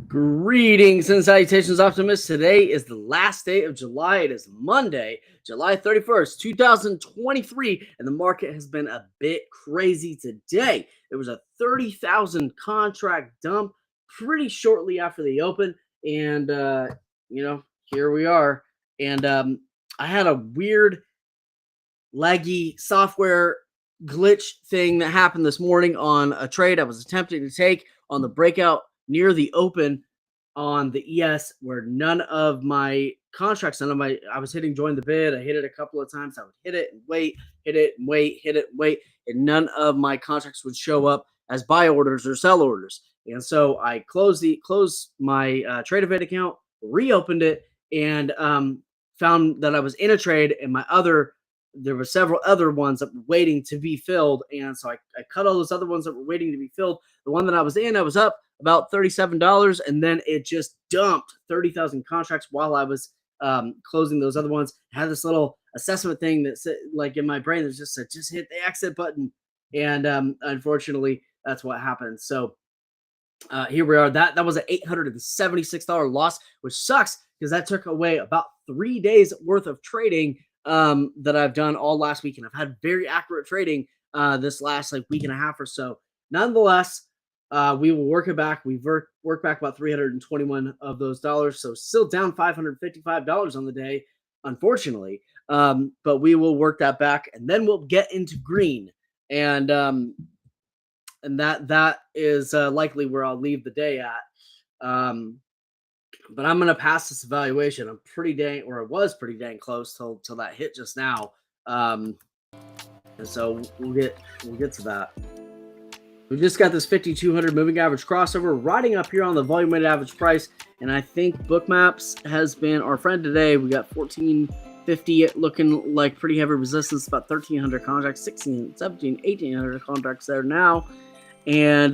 Greetings and salutations, optimists. Today is the last day of July. It is Monday, July 31st, 2023, and the market has been a bit crazy today. There was a 30,000 contract dump pretty shortly after the open, and here we are. And I had a weird, laggy software glitch thing that happened this morning on a trade I was attempting to take on the breakout near the open on the ES, where none of my contracts, I was hitting join the bid. I hit it a couple of times. I would hit it and wait, hit it and wait, hit it and wait, and none of my contracts would show up as buy orders or sell orders. And so I closed my trade event account, reopened it, and found that I was in a trade, and there were several other ones that were waiting to be filled. And so I cut all those other ones that were waiting to be filled. The one that I was in, I was up about $37, and then it just dumped 30,000 contracts while I was closing those other ones. I had this little assessment thing that said, like in my brain, that just said, just hit the exit button. And unfortunately, that's what happened. So here we are. That was an $876 loss, which sucks because that took away about 3 days worth of trading that I've done all last week. And I've had very accurate trading this last week and a half or so. Nonetheless, we will work it back. We've worked back about 321 of those dollars. So still down $555 on the day, unfortunately. But we will work that back, and then we'll get into green. And that is likely where I'll leave the day at. But I'm going to pass this evaluation. It was pretty dang close till that hit just now. And so we'll get to that. We just got this 5,200 moving average crossover riding up here on the volume weighted average price. And I think Bookmaps has been our friend today. We got 1450 looking like pretty heavy resistance, about 1,300 contracts, 16, 17, 1,800 contracts there now. And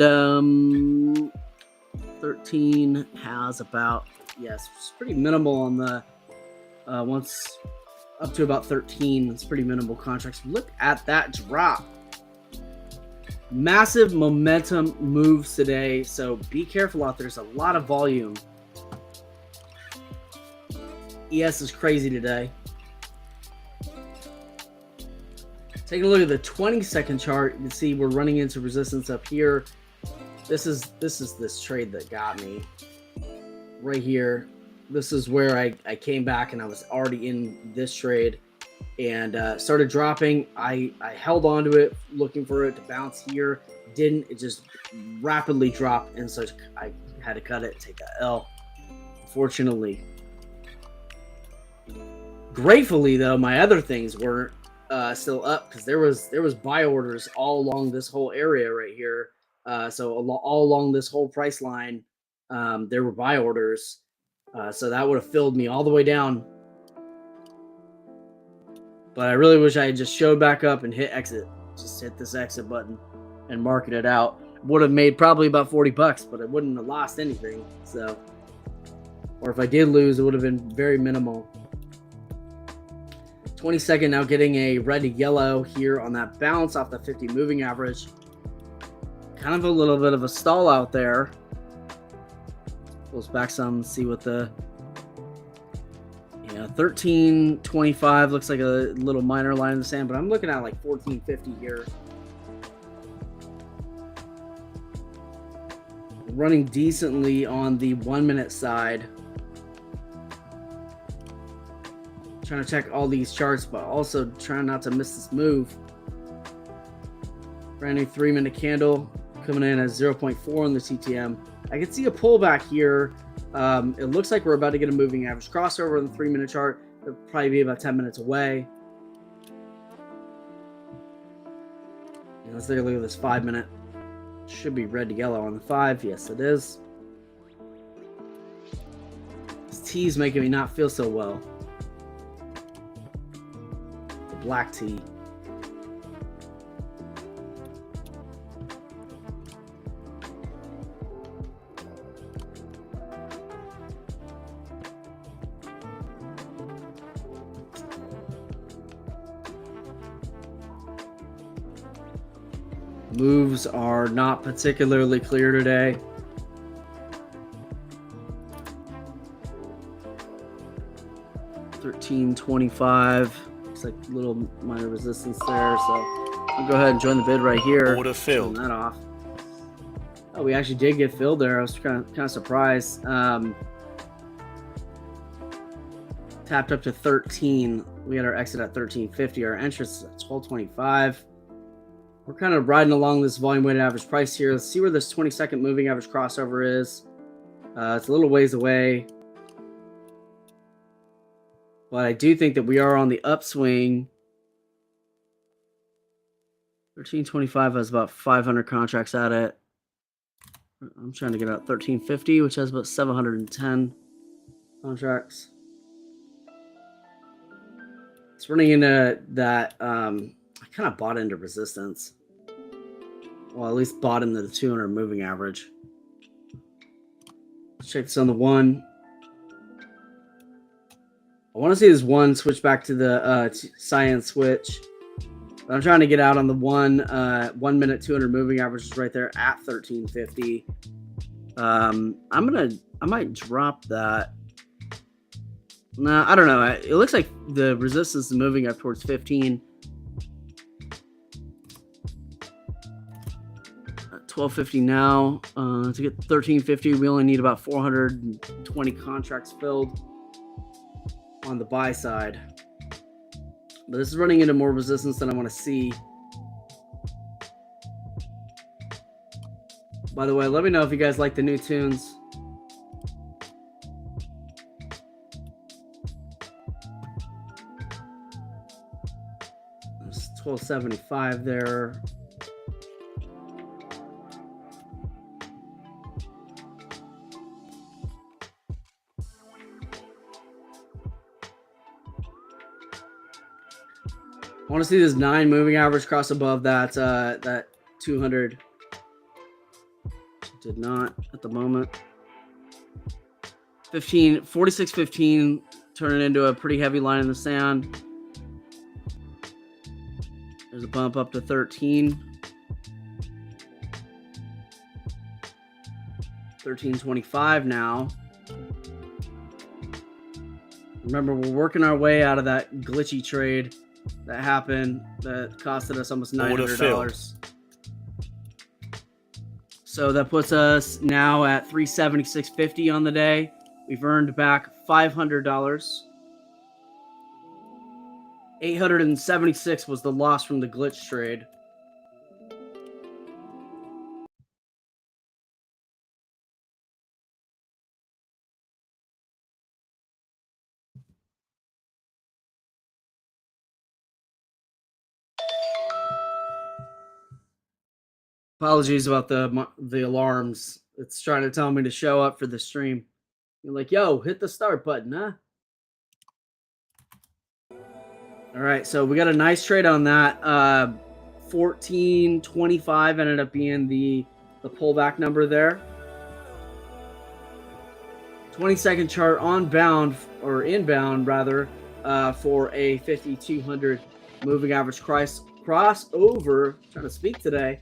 13 has about, yes, it's pretty minimal on the once up to about 13. It's pretty minimal contracts. Look at that drop. Massive momentum moves today, so be careful out there. There's a lot of volume. ES is crazy today. Taking a look at the 20-second chart, you can see we're running into resistance up here. This is this trade that got me right here. This is where I came back and I was already in this trade and started dropping. I held on to it, looking for it to bounce here. Didn't. It just rapidly dropped, and so I had to cut it, take a L. Unfortunately. Gratefully, though, my other things weren't still up, because there was buy orders all along this whole area right here. So all along this whole price line, there were buy orders. So that would have filled me all the way down. But I really wish I had just showed back up and hit exit. Just hit this exit button and market it out. Would have made probably about $40, but I wouldn't have lost anything. So, or if I did lose, it would have been very minimal. 22nd now getting a red to yellow here on that bounce off the 50 moving average. Kind of a little bit of a stall out there. Pulls back some, see what the 1325 looks like a little minor line in the sand, but I'm looking at like 1450 here. Running decently on the 1 minute side. Trying to check all these charts, but also trying not to miss this move. Brand new 3 minute candle coming in at 0.4 on the TTM. I can see a pullback here. It looks like we're about to get a moving average crossover on the 3 minute chart. It'll probably be about 10 minutes away. And let's take a look at this 5 minute. Should be red to yellow on the 5. Yes, it is. This tea is making me not feel so well. The black tea. Moves are not particularly clear today. 13.25. Looks like a little minor resistance there, so I'll go ahead and join the bid right here. Order filled. Turn that off. Oh, we actually did get filled there. I was kind of surprised. Tapped up to 13. We had our exit at 13.50. Our entrance at 12.25. We're kind of riding along this volume weighted average price here. Let's see where this 20-second moving average crossover is. It's a little ways away, but I do think that we are on the upswing. 13.25 has about 500 contracts at it. I'm trying to get out 13.50, which has about 710 contracts. It's running into that. I kind of bought into resistance. Well, at least bought into the 200 moving average. Let's check this on the one. I want to see this one switch back to the cyan switch. But I'm trying to get out on the 1 minute 200 moving average is right there at 13.50. I might drop that. Nah, I don't know. It looks like the resistance is moving up towards 15. 12.50 now. To get 13.50, we only need about 420 contracts filled on the buy side. But this is running into more resistance than I want to see. By the way, let me know if you guys like the new tunes. It's 12.75 there. I want to see this 9 moving average cross above that that 200. Did not at the moment. 46.15 turning into a pretty heavy line in the sand. There's a bump up to 13. 13.25 now. Remember, we're working our way out of that glitchy trade that happened that costed us almost $900. So that puts us now at $376.50 on the day. We've earned back $500. $876 was the loss from the glitch trade. Apologies about the alarms. It's trying to tell me to show up for the stream. You're like, yo, hit the start button, huh? All right, so we got a nice trade on that. 14.25 ended up being the pullback number there. 20-second chart on bound, or inbound rather, for a 5,200 moving average crossover. Trying to speak today.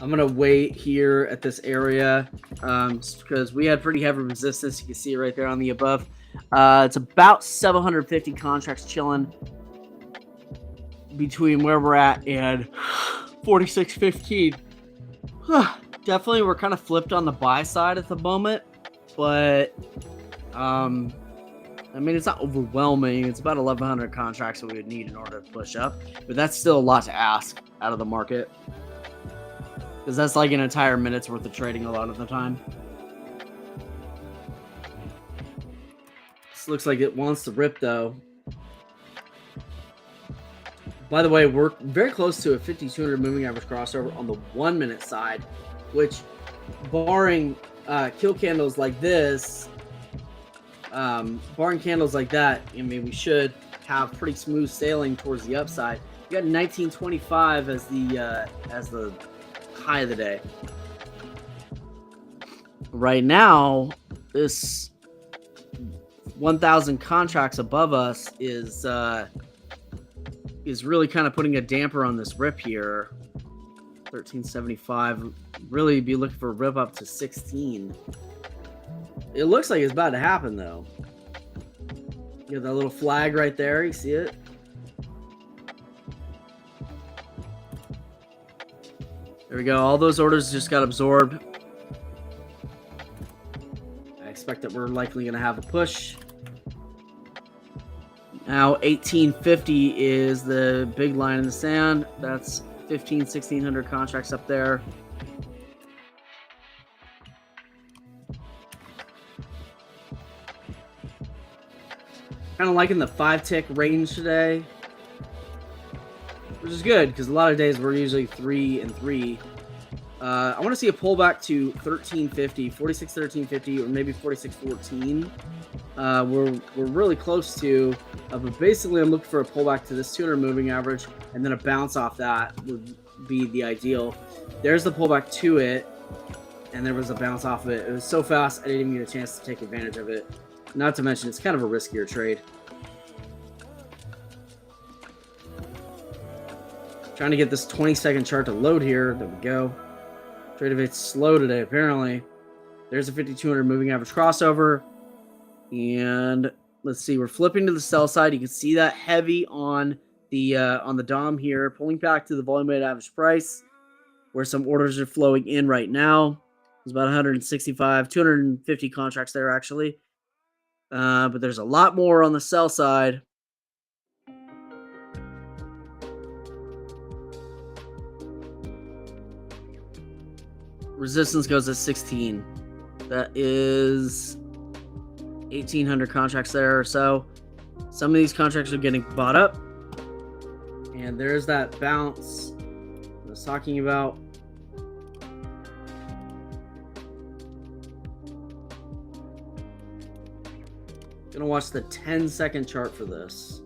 I'm going to wait here at this area because we had pretty heavy resistance. You can see it right there on the above. It's about 750 contracts chilling between where we're at and 46.15. Definitely, we're kind of flipped on the buy side at the moment, but I mean, it's not overwhelming. It's about 1,100 contracts that we would need in order to push up, but that's still a lot to ask out of the market. Because that's like an entire minute's worth of trading a lot of the time. This looks like it wants to rip, though. By the way, we're very close to a 5,200 moving average crossover on the 1 minute side, which, barring kill candles like this, barring candles like that, I mean, we should have pretty smooth sailing towards the upside. We got 19.25 as the high of the day. Right now, this 1,000 contracts above us is really kind of putting a damper on this rip here. 13.75. Really be looking for a rip up to 16. It looks like it's about to happen, though. You got that little flag right there. You see it? There we go. All those orders just got absorbed. I expect that we're likely going to have a push. Now 1850 is the big line in the sand. That's 1600 contracts up there. Kind of liking the 5-tick range today, which is good because a lot of days we're usually 3 and 3. I want to see a pullback to 1350, 46 1350, or maybe 46 14. We're really close to, but basically I'm looking for a pullback to this 200 moving average, and then a bounce off that would be the ideal. There's the pullback to it, and there was a bounce off of it. It was so fast I didn't even get a chance to take advantage of it. Not to mention, it's kind of a riskier trade. Trying to get this 20-second chart to load here. There we go. Trade of it's slow today, apparently. There's a 5200 moving average crossover. And let's see, we're flipping to the sell side. You can see that heavy on the DOM here, pulling back to the volume weighted average price, where some orders are flowing in right now. There's about 165, 250 contracts there, actually. But there's a lot more on the sell side. Resistance goes at 16. That is 1,800 contracts there or so. Some of these contracts are getting bought up. And there's that bounce I was talking about. Gonna watch the 10-second chart for this.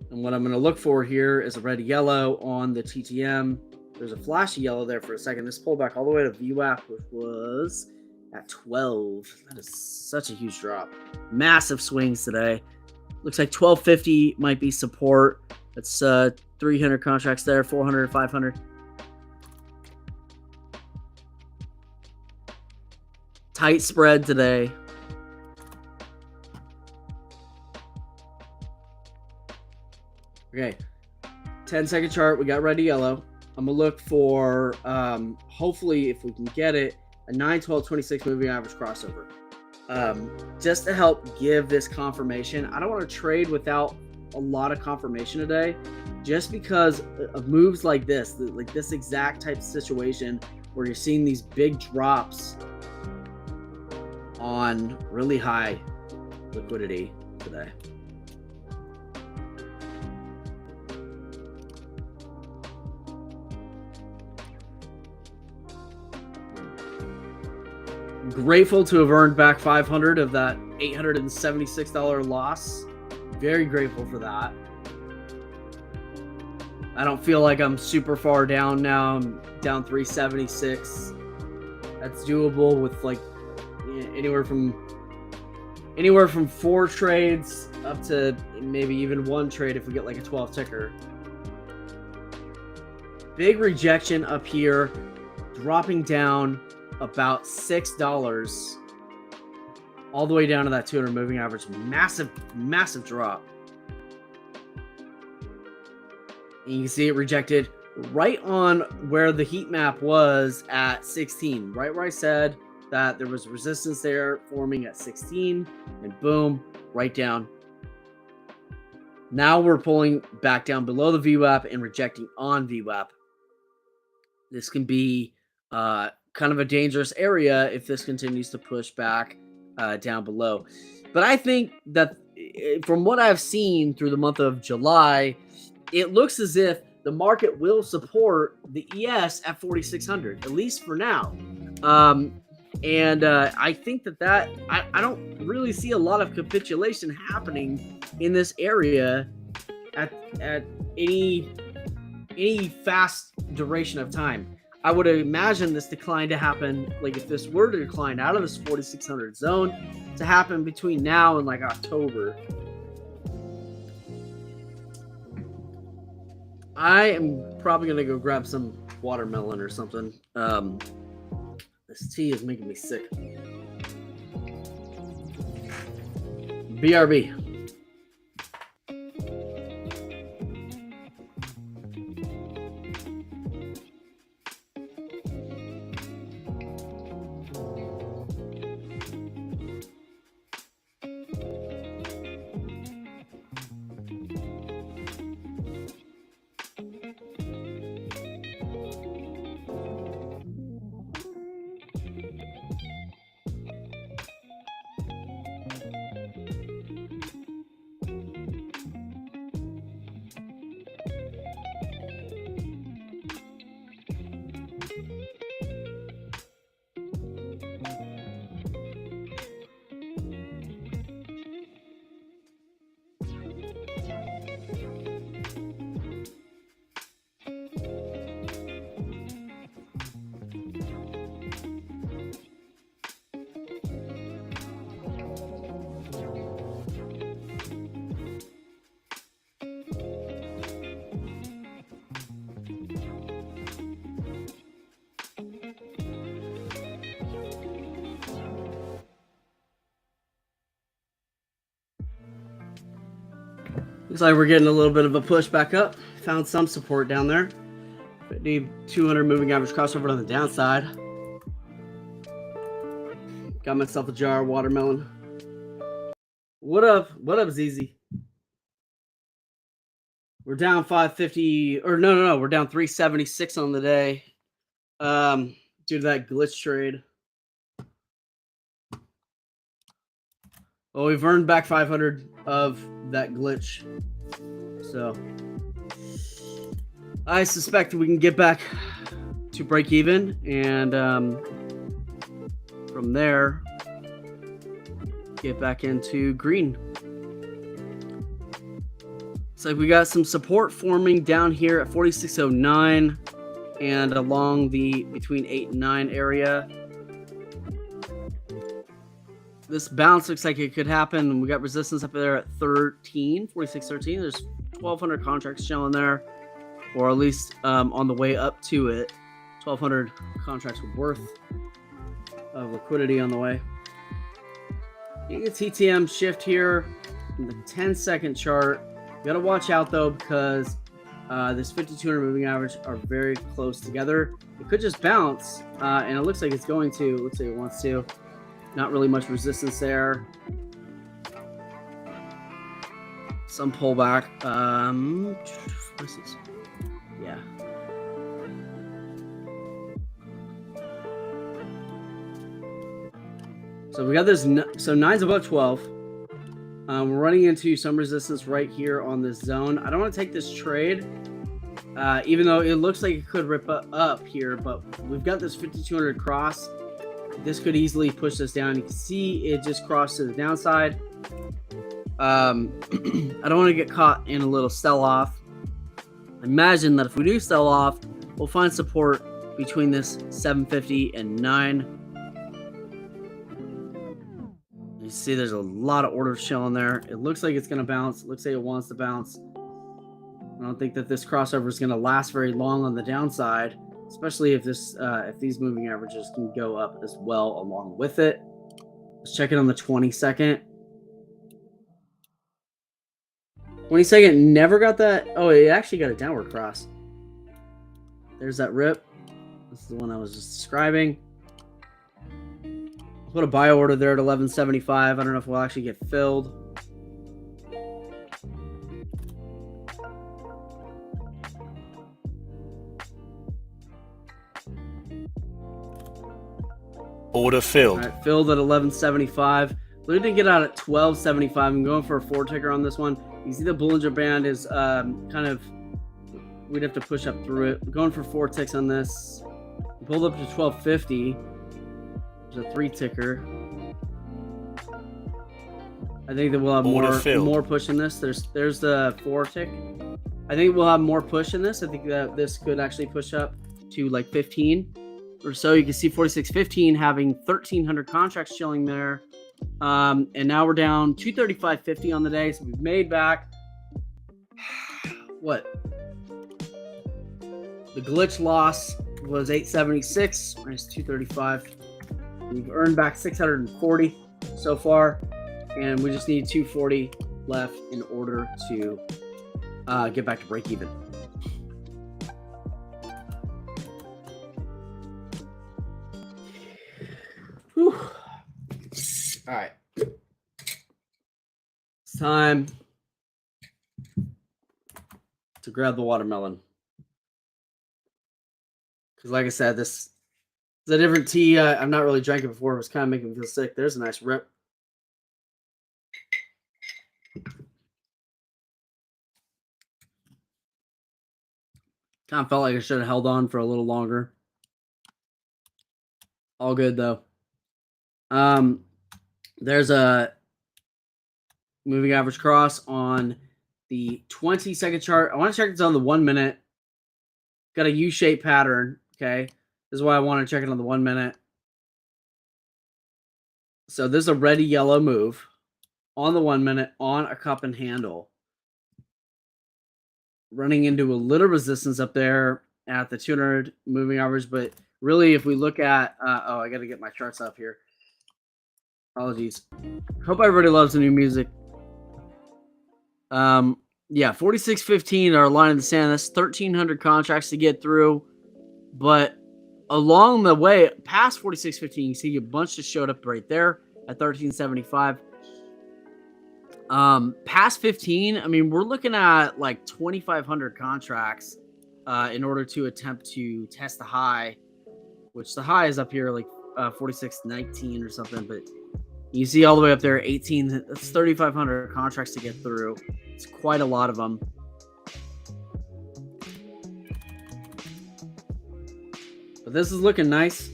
And what I'm gonna look for here is a red yellow on the TTM. There's a flashy yellow there for a second. This pullback all the way to VWAP, which was at 12. That is such a huge drop. Massive swings today. Looks like 1250 might be support. That's 300 contracts there, 400, 500. Tight spread today. Okay, 10-second chart. We got red to yellow. I'm going to look for, hopefully, if we can get it, a 9, 12, 26 moving average crossover. Just to help give this confirmation. I don't want to trade without a lot of confirmation today, just because of moves like this exact type of situation where you're seeing these big drops on really high liquidity today. Grateful to have earned back 500 of that $876 loss. Very grateful for that. I don't feel like I'm super far down now. I'm down 376. That's doable with like anywhere from 4 trades up to maybe even 1 trade if we get like a 12 ticker. Big rejection up here, dropping down about $6 all the way down to that 200 moving average. Massive drop. And you can see it rejected right on where the heat map was at 16, right where I said that there was resistance there forming at 16, and boom, right down. Now we're pulling back down below the VWAP and rejecting on VWAP. This can be kind of a dangerous area if this continues to push back down below. But I think that from what I've seen through the month of July, it looks as if the market will support the ES at 4,600, at least for now. I think that I don't really see a lot of capitulation happening in this area at any fast duration of time. I would imagine this decline to happen, like if this were to decline out of this 4,600 zone, to happen between now and like October. I am probably going to go grab some watermelon or something. This tea is making me sick. BRB. Looks like we're getting a little bit of a push back up. Found some support down there. But need 200 moving average crossover on the downside. Got myself a jar of watermelon. What up? What up, ZZ? We're down 550, or no. We're down 376 on the day. Due to that glitch trade. Well, we've earned back 500 of that glitch. So I suspect we can get back to break even, and from there get back into green. It's like we got some support forming down here at 4609 and along the between 8 and 9 area. This bounce looks like it could happen. We got resistance up there at 4613. There's 1,200 contracts showing there, or at least on the way up to it. 1,200 contracts worth of liquidity on the way. You get TTM shift here in the 10-second chart. You got to watch out though, because this 5,200 moving average are very close together. It could just bounce, and it looks like it's going to. It looks like it wants to. Not really much resistance there. Some pullback. What is this? Yeah. So we got this. So 9's above 12. We're running into some resistance right here on this zone. I don't want to take this trade, even though it looks like it could rip up here. But we've got this 5,200 cross. This could easily push this down. You can see it just crossed to the downside. I don't want to get caught in a little sell-off. Imagine that if we do sell off, we'll find support between this 750 and 9. You see there's a lot of orders showing there. It looks like it's going to bounce. It looks like it wants to bounce. I don't think that this crossover is going to last very long on the downside, especially if these moving averages can go up as well along with it. Let's check it on the 22nd. 22nd never got that. Oh, it actually got a downward cross. There's that rip. This is the one I was just describing. Put a buy order there at 11.75. I don't know if we'll actually get filled. Order filled. All right, filled at 11.75. We're going to get out at 12.75. I'm going for a 4 ticker on this one. You see the Bollinger Band is kind of, we'd have to push up through it. We're going for 4 ticks on this. We pulled up to 12.50. There's a 3 ticker. I think that we'll have more push in this. There's the 4 tick. I think we'll have more push in this. I think that this could actually push up to like 15 or so. You can see 46.15 having 1,300 contracts chilling there. And now we're down 235.50 on the day. So we've made back what? The glitch loss was 876 minus 235. We've earned back 640 so far. and we just need 240 left in order to get back to break even. Whew. All right. It's time to grab the watermelon. Because like I said, this is a different tea. I've not really drank it before. It was kind of making me feel sick. There's a nice rip. Kind of felt like I should have held on for a little longer. All good though. There's a moving average cross on the 20-second chart. I want to check this on the 1 minute. Got a U-shaped pattern. Okay, this is why I want to check it on the 1 minute. So this is a red yellow move on the 1 minute on a cup and handle, running into a little resistance up there at the 200 moving average. But really, if we look at, I got to get my charts up here. Apologies. Hope everybody loves the new music. Yeah, 46.15 our line in the sand. That's 1,300 contracts to get through. But along the way, past 46.15, you see a bunch that showed up right there at 13.75. Past 15, I mean, we're looking at like 2,500 contracts in order to attempt to test the high, which the high is up here like 46.19 or something. But you see all the way up there, 18. That's 3,500 contracts to get through. It's quite a lot of them. But this is looking nice.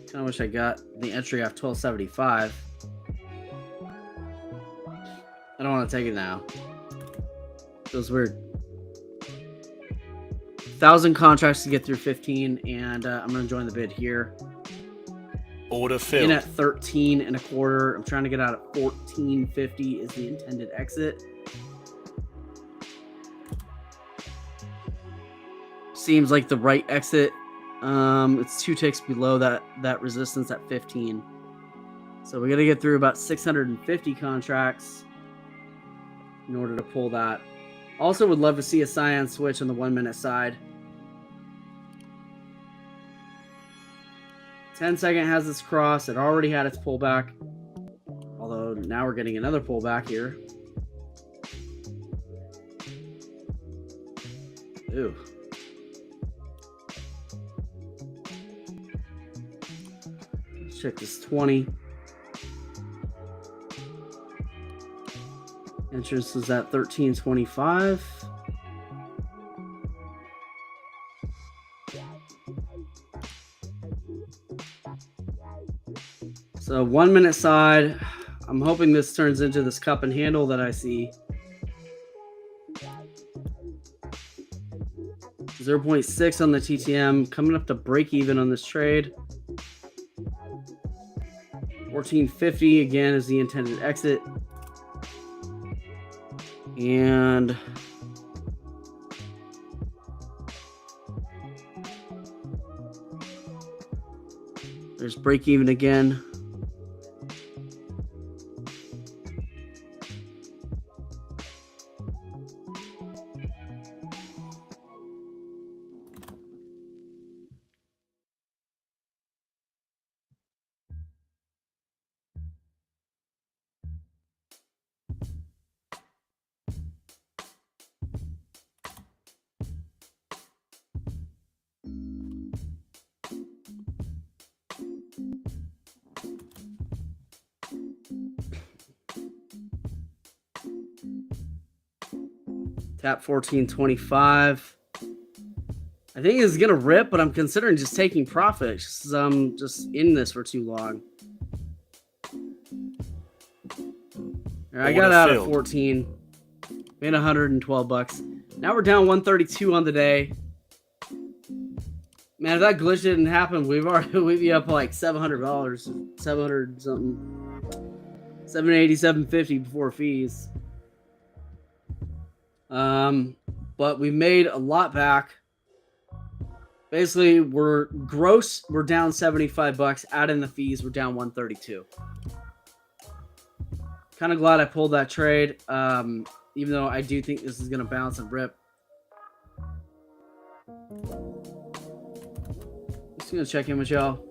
Kind of wish I got the entry off 12.75. I don't want to take it now. Feels weird. 1,000 contracts to get through 15, and I'm going to join the bid here. Order filled. In at 13.25. I'm trying to get out at 14.50 is the intended exit. Seems like the right exit. It's 2 ticks below that resistance at 15. So we got to get through about 650 contracts in order to pull that. Also would love to see a cyan switch on the 1 minute side. 10-second has its cross. It already had its pullback. Although now we're getting another pullback here. Ooh. Let's check this 20. Entrance is at 13.25. So 1 minute side, I'm hoping this turns into this cup and handle that I see. 0.6 on the TTM, coming up to break even on this trade. 14.50 again is the intended exit. And there's break even again. Tap 14.25. I think it's gonna rip, but I'm considering just taking profit because I'm just in this for too long. I got out at 14, made $112. Now we're down 132 on the day. Man, if that glitch didn't happen, we'd be up like $700, 700 something, 780, 750 before fees. But we made a lot back. Basically, we're down $75. Add in the fees, we're down 132. Kind of glad I pulled that trade, even though I do think this is going to bounce and rip. Just going to check in with y'all.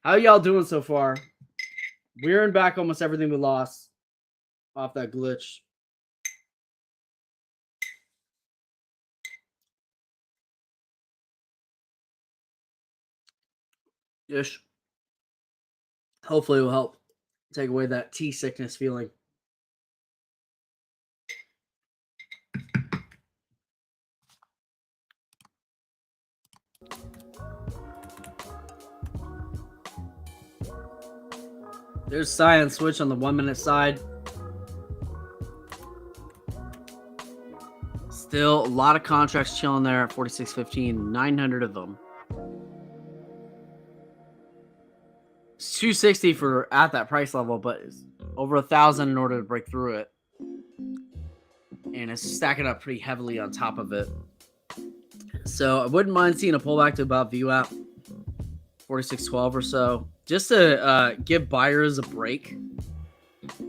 How y'all doing so far? We're in back almost everything we lost off that glitch. Ish. Hopefully it will help take away that tea sickness feeling. There's Cyan switch on the 1 minute side. Still a lot of contracts chilling there at 46.15, 900 of them. It's 260 for at that price level, but it's over 1,000 in order to break through it. And it's stacking up pretty heavily on top of it. So I wouldn't mind seeing a pullback to about VWAP 46.12 or so, just to give buyers a break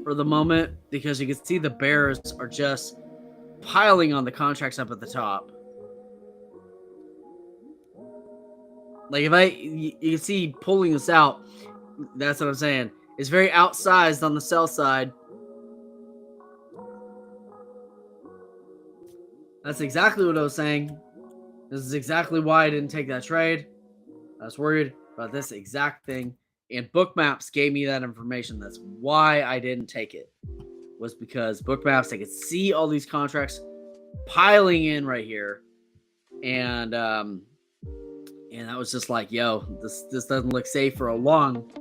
for the moment, because you can see the bears are just piling on the contracts up at the top. Like you can see pulling this out. That's what I'm saying. It's very outsized on the sell side. That's exactly what I was saying. This is exactly why I didn't take that trade. I was worried about this exact thing. And Bookmaps gave me that information. That's why I didn't take it. Was because Bookmaps, they could see all these contracts piling in right here. And I was just like, yo, this doesn't look safe for a long.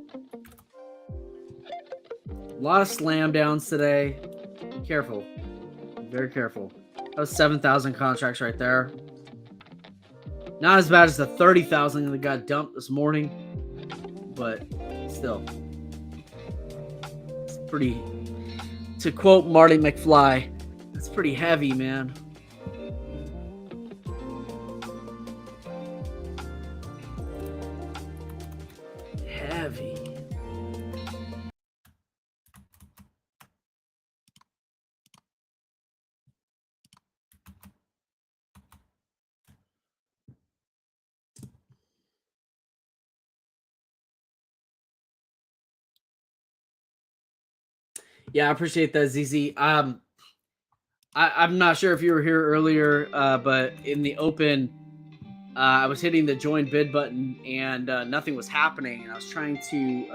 A lot of slam downs today. Be careful. Be very careful. That was 7,000 contracts right there. Not as bad as the 30,000 that got dumped this morning, but still. It's pretty, to quote Marty McFly, it's pretty heavy, man. Heavy. Yeah, I appreciate that, ZZ. I'm not sure if you were here earlier, but in the open, I was hitting the join bid button and nothing was happening. And I was trying to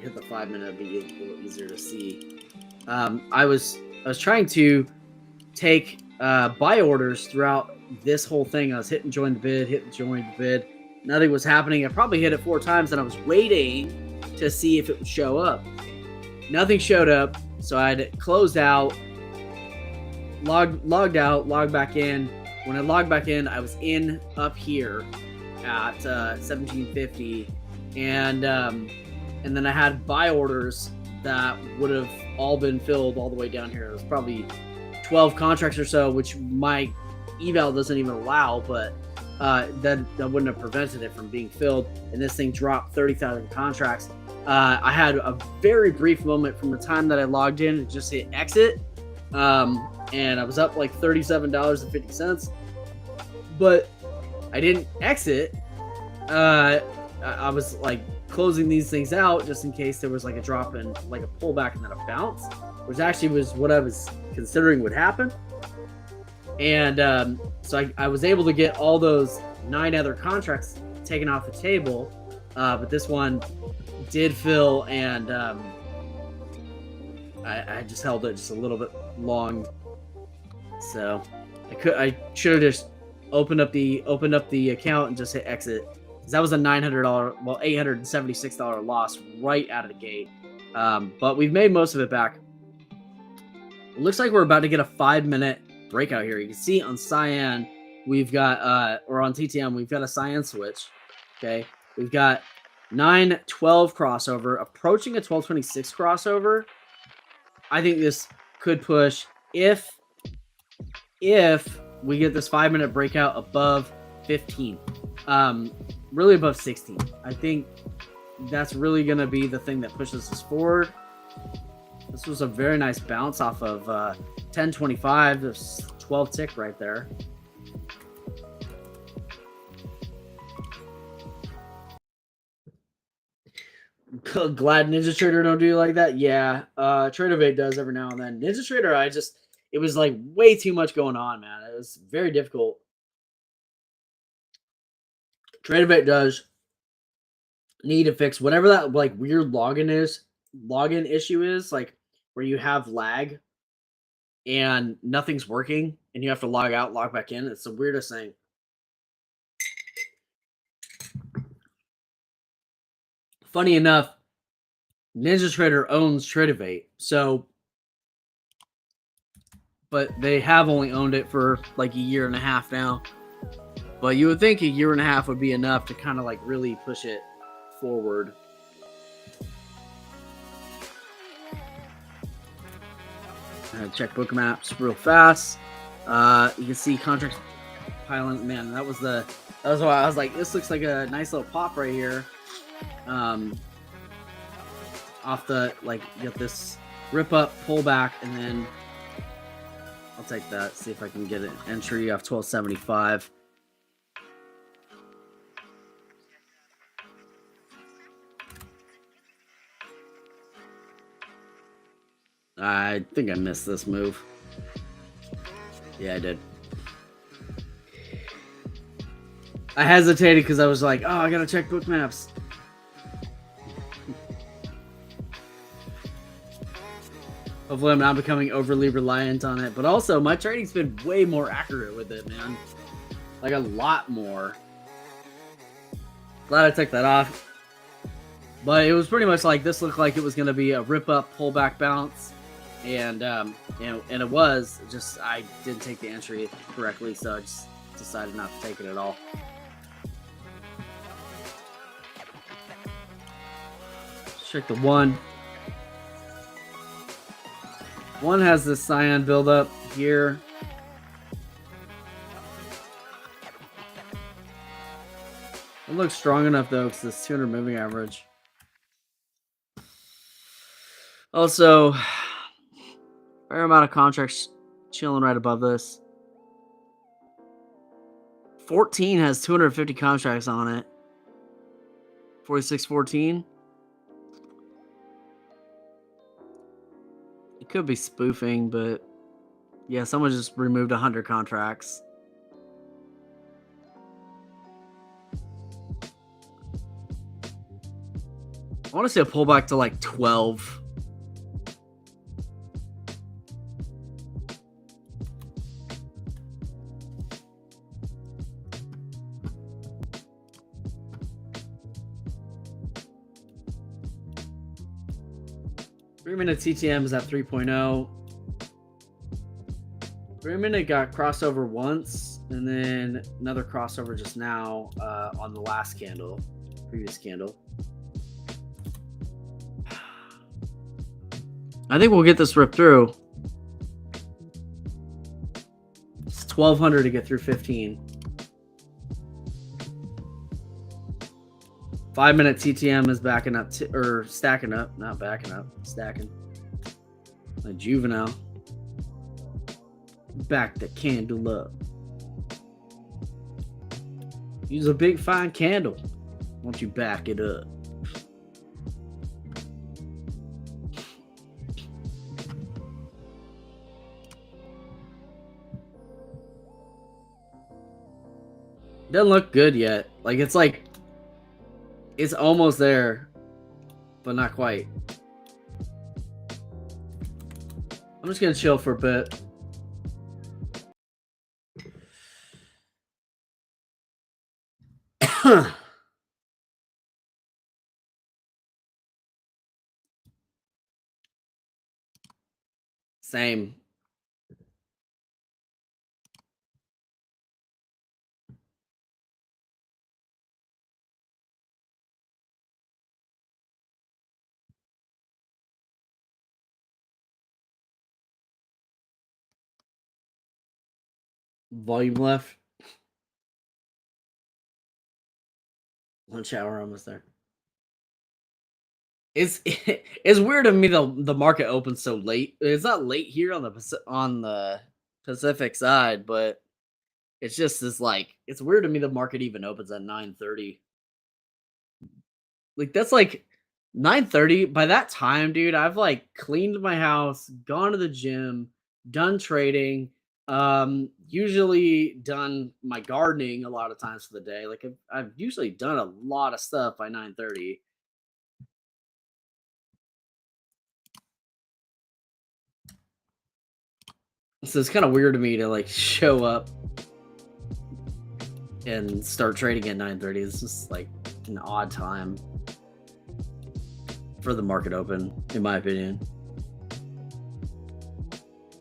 hit the 5 minute, it'd be a little easier to see. I was trying to take buy orders throughout this whole thing. I was hitting join the bid. Nothing was happening. I probably hit it 4 times, and I was waiting to see if it would show up. Nothing showed up, so I had closed out, logged out, logged back in. When I logged back in, I was in up here at 1750, and then I had buy orders that would have all been filled all the way down here. It was probably 12 contracts or so, which my eval doesn't even allow, but that wouldn't have prevented it from being filled. And this thing dropped 30,000 contracts. I had a very brief moment from the time that I logged in and just hit exit, and I was up like $37.50, but I didn't exit. I was like closing these things out just in case there was like a drop in, like a pullback and then a bounce, which actually was what I was considering would happen. And so I was able to get all those 9 other contracts taken off the table, but this one did fill, and I just held it just a little bit long. So I should have just opened up the account and just hit exit, because that was a $876 loss right out of the gate. But we've made most of it back. It looks like we're about to get a 5 minute breakout here. You can see on Cyan we've got or on TTM we've got a Cyan switch. Okay, we've got 9-12 crossover, approaching a 12-26 crossover. I think this could push if we get this 5-minute breakout above 15, really above 16. I think that's really going to be the thing that pushes us forward. This was a very nice bounce off of 1025. There's 12 tick right there. Glad Ninja Trader don't do like that. Yeah, Tradeovate does every now and then. Ninja Trader, it was like way too much going on, man. It was very difficult. Tradeovate does need to fix whatever that like weird login issue is, like where you have lag and nothing's working and you have to log out, log back in. It's the weirdest thing. Funny enough, Ninja Trader owns Tradeovate, but they have only owned it for like a year and a half now. But you would think a year and a half would be enough to kind of like really push it forward. Check book maps real fast. You can see contracts piling. Man, that was why I was like, this looks like a nice little pop right here. Off the, like, you got this rip up, pull back, and then I'll take that. See if I can get an entry off 1275. I think I missed this move. Yeah, I did. I hesitated because I was like, oh, I gotta check book maps. Hopefully I'm not becoming overly reliant on it, but also my trading's been way more accurate with it, man. Like a lot more. Glad I took that off. But it was pretty much like, this looked like it was going to be a rip up, pullback bounce. And it was, just I didn't take the entry correctly, so I just decided not to take it at all. Let's check the one. One has this cyan buildup here. It looks strong enough though, because it's 200 moving average. Also, fair amount of contracts chilling right above this. 14 has 250 contracts on it. 4614. It could be spoofing, but yeah, someone just removed 100 contracts. I want to see a pullback to like 12. Three-minute TTM is at 3.0. 3-minute got crossover once, and then another crossover just now on the last candle, previous candle. I think we'll get this ripped through. It's 1,200 to get through 15. 5-minute TTM is backing up, or stacking up, not backing up, stacking. Like juvenile. Back the candle up. Use a big fine candle. Won't you back it up? Doesn't look good yet. It's almost there, but not quite. I'm just gonna chill for a bit. Same. Volume left. Lunch hour almost there. It's it's weird to me the market opens so late. It's not late here on the Pacific side, but it's just this like it's weird to me the market even opens at 9:30. Like that's like 9:30. By that time, dude, I've like cleaned my house, gone to the gym, done trading, usually done my gardening a lot of times for the day. Like I've usually done a lot of stuff by 9:30. So it's kind of weird to me to like show up and start trading at 9:30. It's just like an odd time for the market open, in my opinion.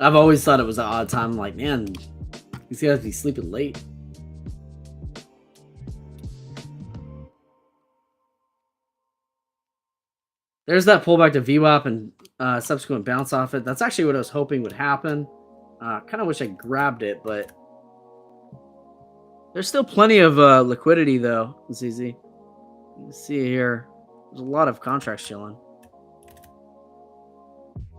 I've always thought it was an odd time. I'm like, man, these guys be sleeping late. There's that pullback to VWAP and subsequent bounce off it. That's actually what I was hoping would happen. Kind of wish I grabbed it, but there's still plenty of liquidity though. It's easy. You can see here. There's a lot of contracts chilling.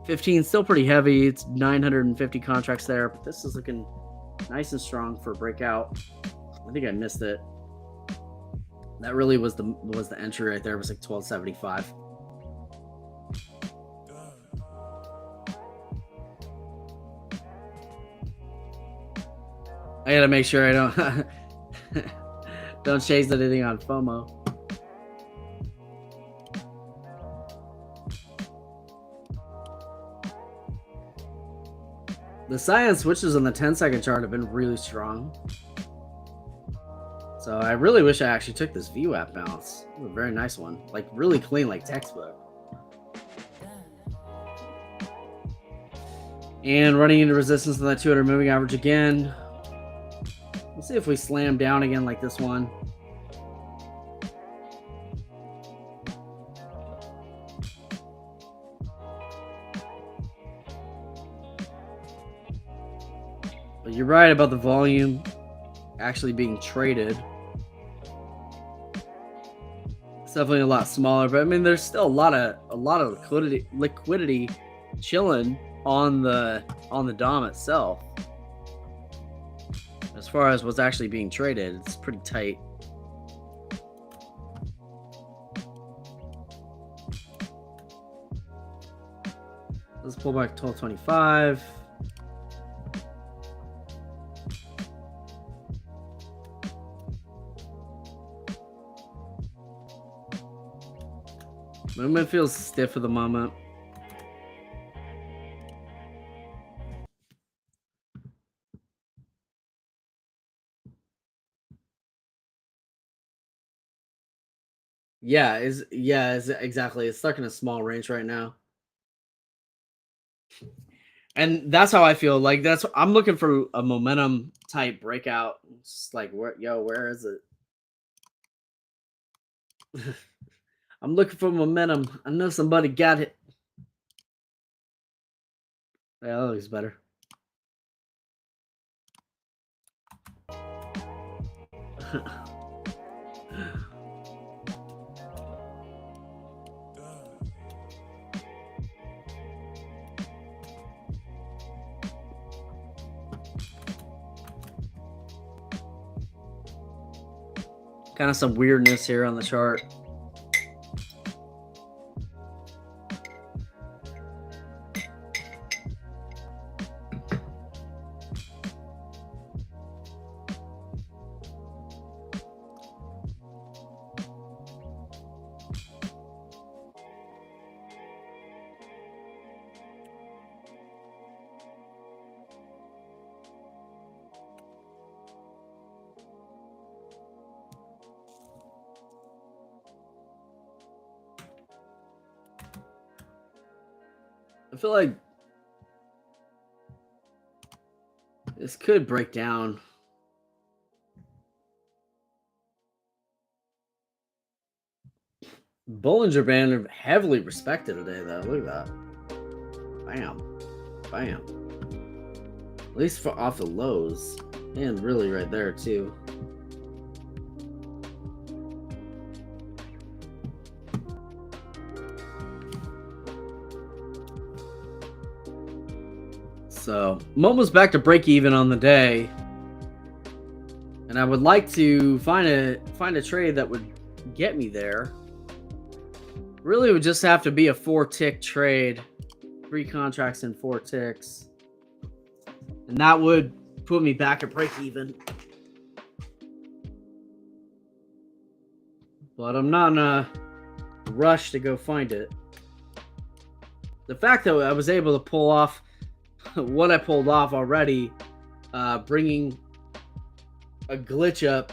15 still pretty heavy. It's 950 contracts there, but this is looking nice and strong for a breakout. I think I missed it. That really was the entry right there. It was like 1275. I gotta make sure I don't chase anything on FOMO. The science switches on the 10-second chart have been really strong. So I really wish I actually took this VWAP bounce. It was a very nice one. Like really clean, like textbook. And running into resistance on that 200 moving average again. Let's see if we slam down again like this one. But you're right about the volume actually being traded. It's definitely a lot smaller, but I mean there's still a lot of liquidity chilling on the DOM itself. As far as what's actually being traded, it's pretty tight. Let's pull back 1225. Movement feels stiff at the moment. Yeah, exactly. It's stuck in a small range right now. And that's how I feel. Like I'm looking for a momentum type breakout. It's just like where is it? I'm looking for momentum. I know somebody got it. Yeah, that looks better. Kind of some weirdness here on the chart. I feel like this could break down. Bollinger Band are heavily respected today, though. Look at that. Bam. Bam. At least off the lows. And really right there too. So I'm almost back to break even on the day. And I would like to find a trade that would get me there. Really, it would just have to be a 4-tick trade, 3 contracts in 4 ticks, and that would put me back at break even. But I'm not in a rush to go find it. The fact that I was able to pull off what I pulled off already, bringing a glitch up,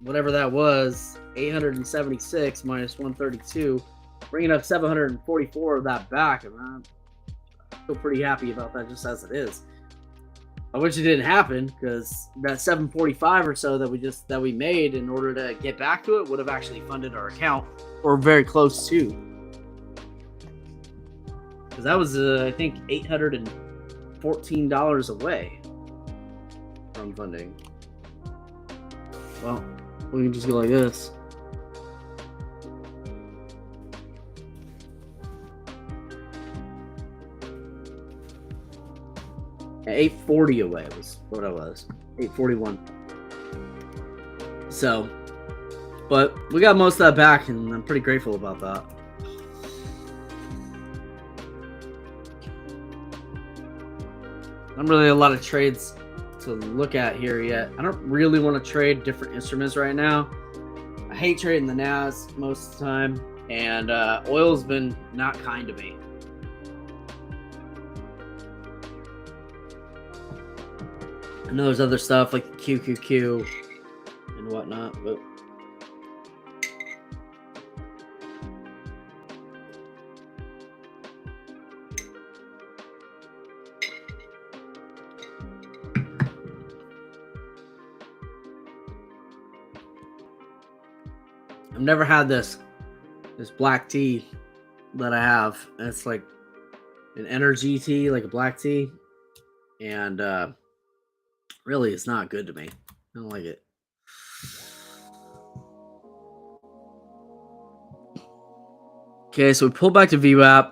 whatever that was, 876 minus 132, bringing up 744 of that back, and I feel pretty happy about that just as it is. I wish it didn't happen, because that 745 or so that we made in order to get back to it would have actually funded our account, or very close to. Because that was I think $814 away from funding. Well, we can just go like this. $840 away was what I was. $841. So, but we got most of that back, and I'm pretty grateful about that. Not really a lot of trades to look at here yet. I don't really want to trade different instruments right now. I hate trading the NAS most of the time, and oil's been not kind to me. I know there's other stuff like the QQQ and whatnot, but I've never had this black tea that I have. It's like an energy tea, like a black tea, and really it's not good to me. I don't like it. Okay, so we pull back to VWAP.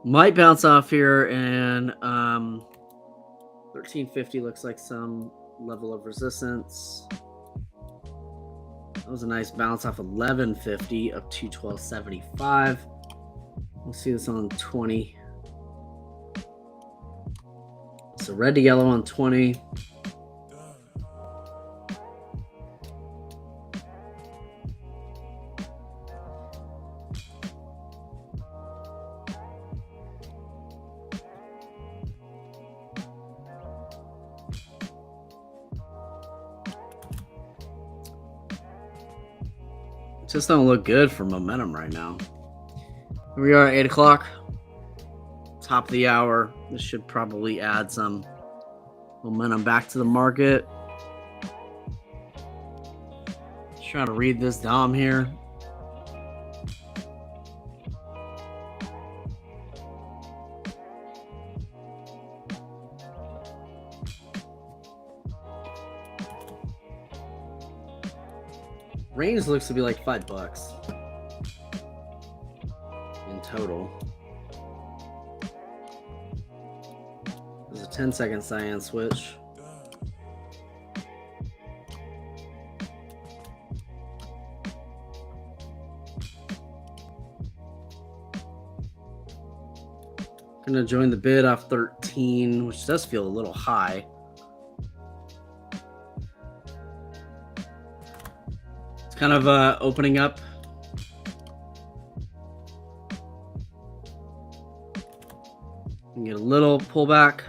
Might bounce off here, and 1350 looks like some level of resistance. That was a nice bounce off 1150 up to 1275. We'll see this on 20. So red to yellow on 20. Just don't look good for momentum right now. Here we are at 8 o'clock. Top of the hour. This should probably add some momentum back to the market. Just trying to read this DOM here. Range looks to be like $5 in total. There's a 10-second cyan switch. Gonna join the bid off 13, which does feel a little high. Kind of opening up. And get a little pullback.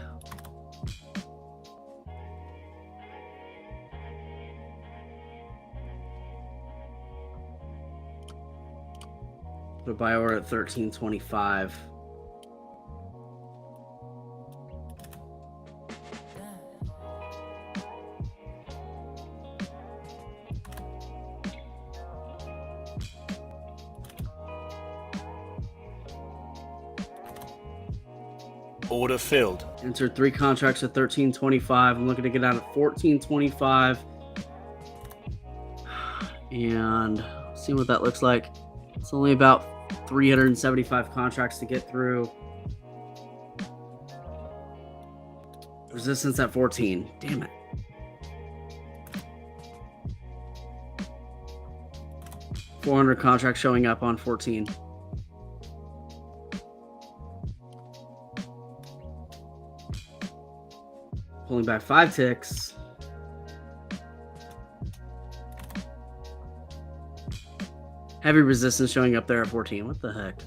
Put a buy order at 1325. Order filled. Entered 3 contracts at 13.25. I'm looking to get out at 14.25. And see what that looks like. It's only about 375 contracts to get through. Resistance at 14. Damn it. $400 contracts showing up on 14. Pulling back 5 ticks. Heavy resistance showing up there at 14. What the heck?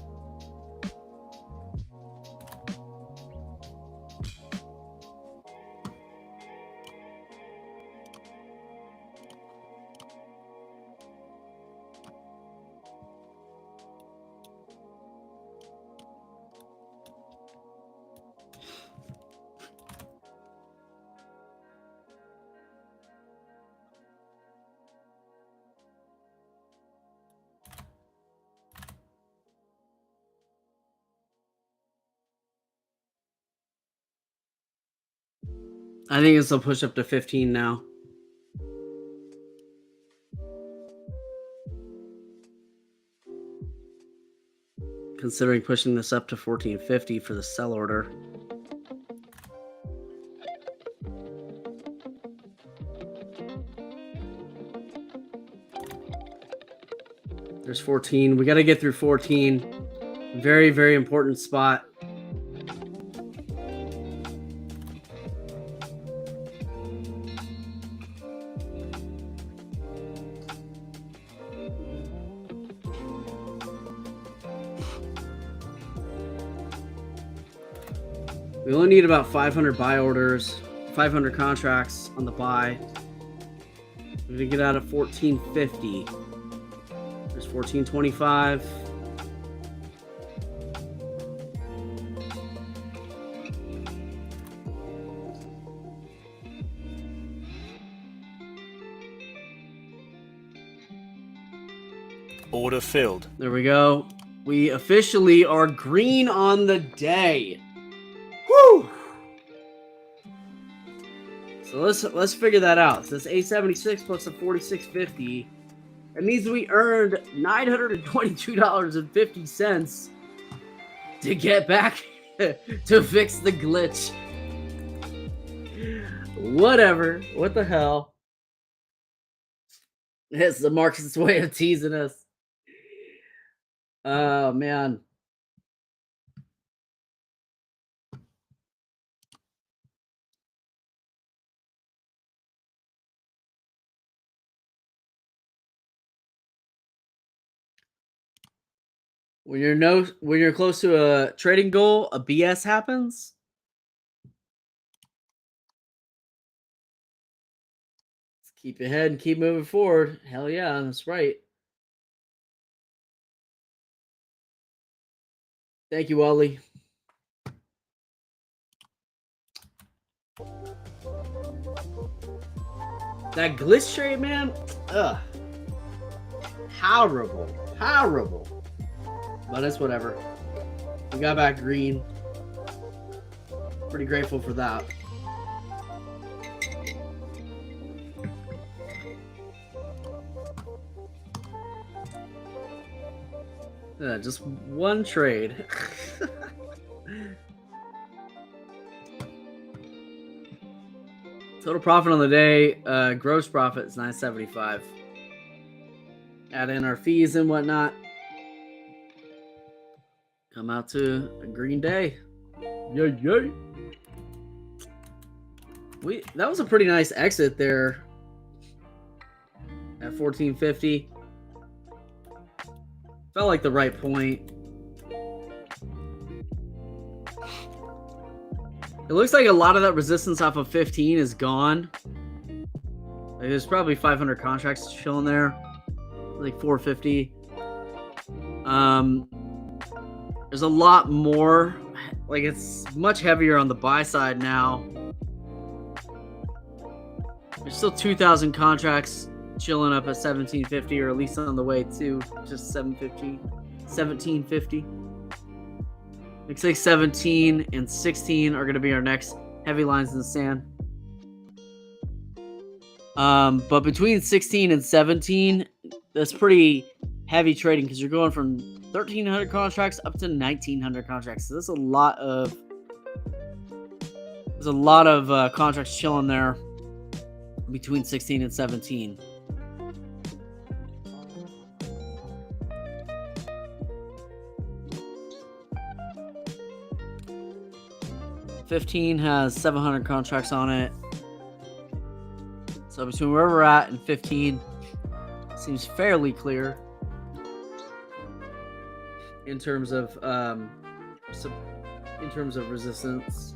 I think this will push up to 15 now. Considering pushing this up to 14.50 for the sell order. There's 14. We got to get through 14. Very, very important spot. We only need about 500 buy orders, 500 contracts on the buy. We're going to get out of 14.50. There's 14.25. Order filled. There we go. We officially are green on the day. Woo! So let's figure that out. So it's 876 plus a 46.50. It means we earned $922.50 to get back to fix the glitch. Whatever. What the hell? It's the market's way of teasing us. Oh, man. When you're close to a trading goal, a BS happens. Let's keep ahead and keep moving forward. Hell yeah, that's right. Thank you, Ollie. That glitch trade, man. Ugh. Horrible. Horrible. But it's whatever. We got back green. Pretty grateful for that. Just one trade. Total profit on the day, gross profit is $975. Add in our fees and whatnot. Come out to a green day. Yay, yay. That was a pretty nice exit there at 14.50. Felt like the right point. It looks like a lot of that resistance off of 15 is gone. Like there's probably 500 contracts chilling there. Like 450. There's a lot more. Like it's much heavier on the buy side now. There's still 2,000 contracts chilling up at 1750, or at least on the way to just 1750. Looks like 17 and 16 are going to be our next heavy lines in the sand. But between 16 and 17, that's pretty heavy trading because you're going from 1,300 contracts up to 1,900 contracts. So there's a lot of contracts chilling there between 16 and 17. $15 has 700 contracts on it. So between where we're at and 15 seems fairly clear in terms of resistance.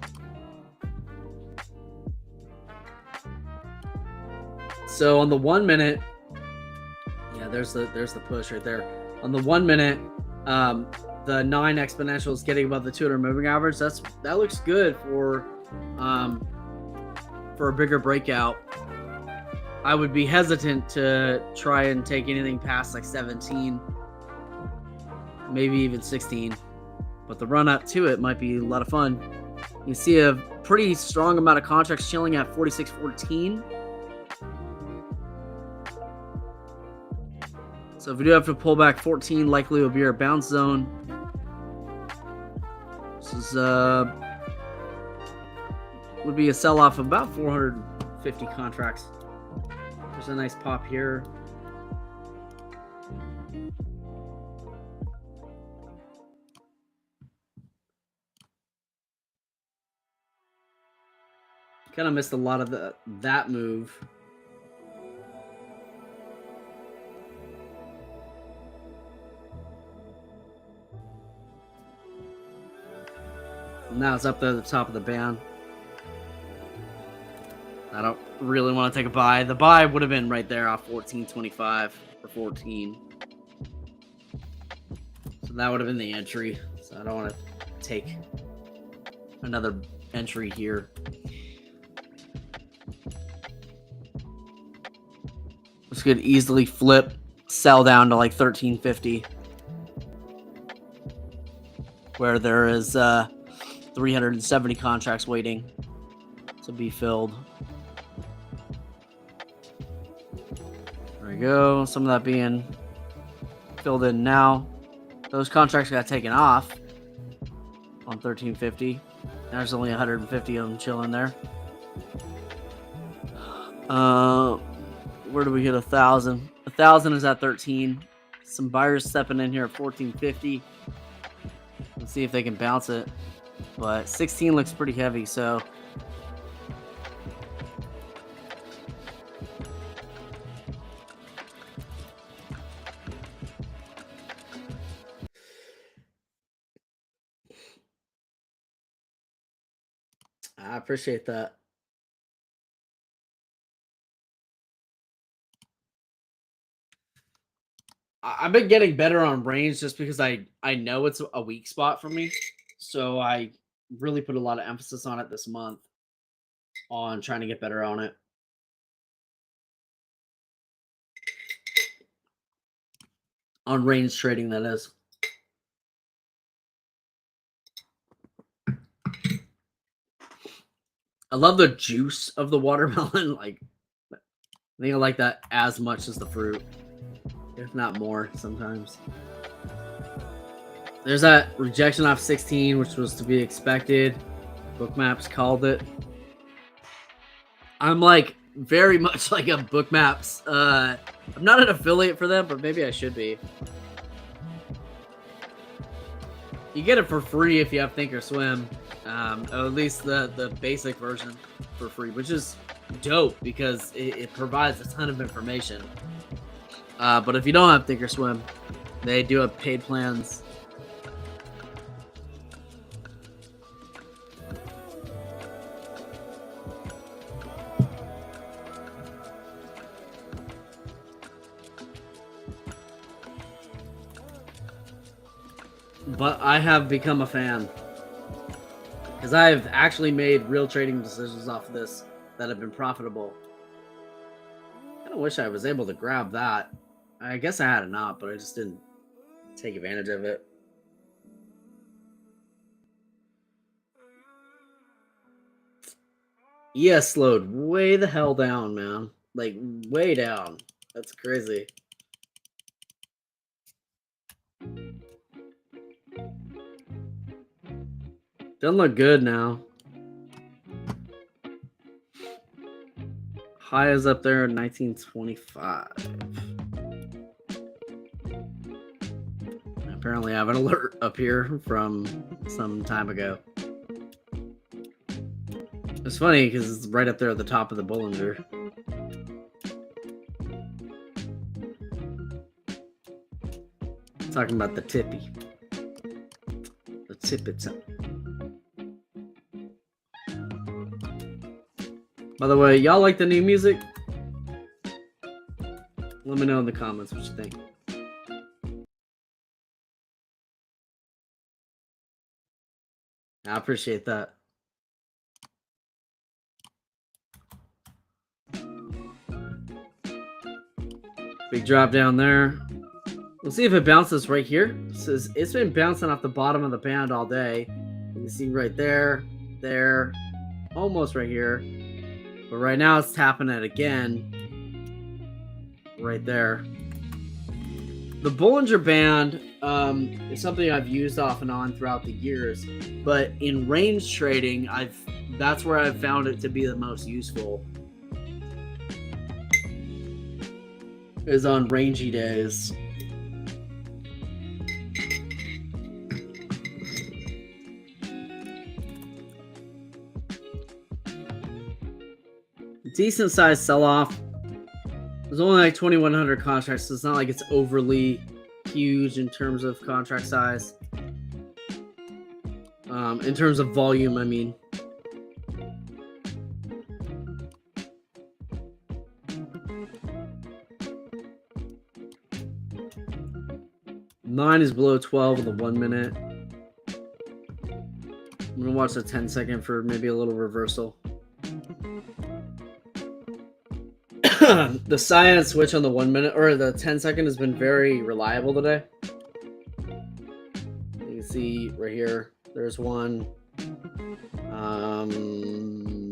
So on the 1 minute, yeah, there's the push right there. On the 1 minute, the 9 exponential is getting above the 200 moving average. That looks good for a bigger breakout. I would be hesitant to try and take anything past like 17, maybe even 16. But the run up to it might be a lot of fun. You see a pretty strong amount of contracts chilling at 46.14. So if we do have to pull back 14, likely will be our bounce zone. This is would be a sell-off of about 450 contracts. There's a nice pop here. Kind of missed a lot of that move. Now it's up there at the top of the band. I don't really want to take a buy. The buy would have been right there off 14.25 or 14. So that would have been the entry. So I don't want to take another entry here. This could easily flip, sell down to like 13.50, where there is 370 contracts waiting to be filled. There we go. Some of that being filled in now. Those contracts got taken off on 13.50. There's only 150 of them chilling there. Where do we hit 1,000? 1,000 is at 13. Some buyers stepping in here at 14.50. Let's see if they can bounce it. But 16 looks pretty heavy, so I appreciate that. I've been getting better on range just because I know it's a weak spot for me. So I really put a lot of emphasis on it this month on trying to get better on it. On range trading, that is. I love the juice of the watermelon. Like, I think I like that as much as the fruit, if not more sometimes. There's that rejection off 16, which was to be expected. Bookmaps called it. I'm like very much like a Bookmaps. I'm not an affiliate for them, but maybe I should be. You get it for free if you have Thinkorswim. At least the basic version for free, which is dope because it provides a ton of information. But if you don't have Thinkorswim, they do have paid plans. But I have become a fan because I've actually made real trading decisions off of this that have been profitable. I kind of wish I was able to grab that. I guess I had enough, but I just didn't take advantage of it. ES slowed way the hell down, man. Like, way down. That's crazy. Doesn't look good now. High is up there in 1925. Apparently I have an alert up here from some time ago. It's funny because it's right up there at the top of the Bollinger. Talking about the tippy. The tippet. By the way, y'all like the new music? Let me know in the comments what you think. I appreciate that. Big drop down there. We'll see if it bounces right here. It's been bouncing off the bottom of the band all day. You can see right there, there, almost right here. But right now it's tapping it again. Right there. The Bollinger Band is something I've used off and on throughout the years. But in range trading, that's where I've found it to be the most useful. Is on rangy days. Decent sized sell-off. There's only like 2,100 contracts, so it's not like it's overly huge in terms of contract size. In terms of volume, I mean. Nine is below 12 with a 1 minute. I'm gonna watch the 10-second for maybe a little reversal. The cyan switch on the 1 minute or the 10-second has been very reliable today. You can see right here, there's one.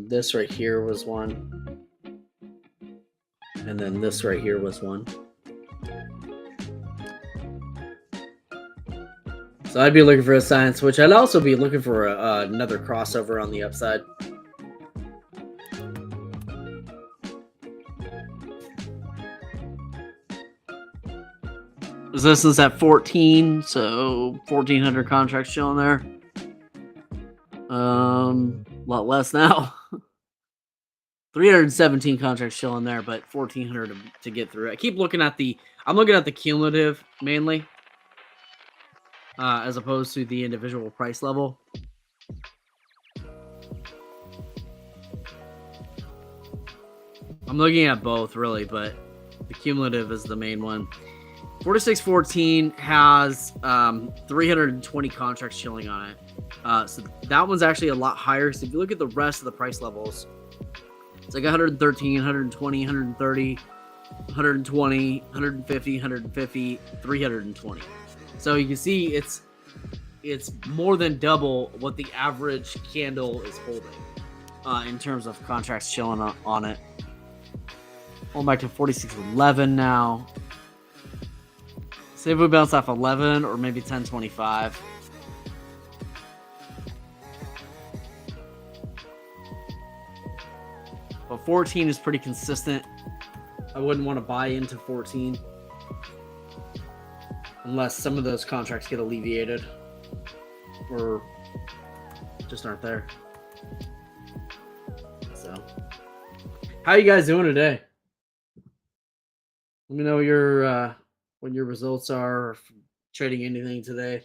This right here was one. And then this right here was one. So I'd be looking for a cyan switch. I'd also be looking for another crossover on the upside. Resistance at 14, so 1,400 contracts chilling there. A lot less now. 317 contracts chilling there, but 1,400 to get through. I keep looking at I'm looking at the cumulative mainly, as opposed to the individual price level. I'm looking at both really, but the cumulative is the main one. 4614 has 320 contracts chilling on it. So that one's actually a lot higher. So if you look at the rest of the price levels, it's like 113, 120, 130, 120, 150, 150, 320. So you can see it's more than double what the average candle is holding in terms of contracts chilling on it. Going back to 4611 now. See if we bounce off 11 or maybe 1025. But 14 is pretty consistent. I wouldn't want to buy into 14 unless some of those contracts get alleviated or just aren't there. So, how you guys doing today? Let me know what your results are, trading anything today.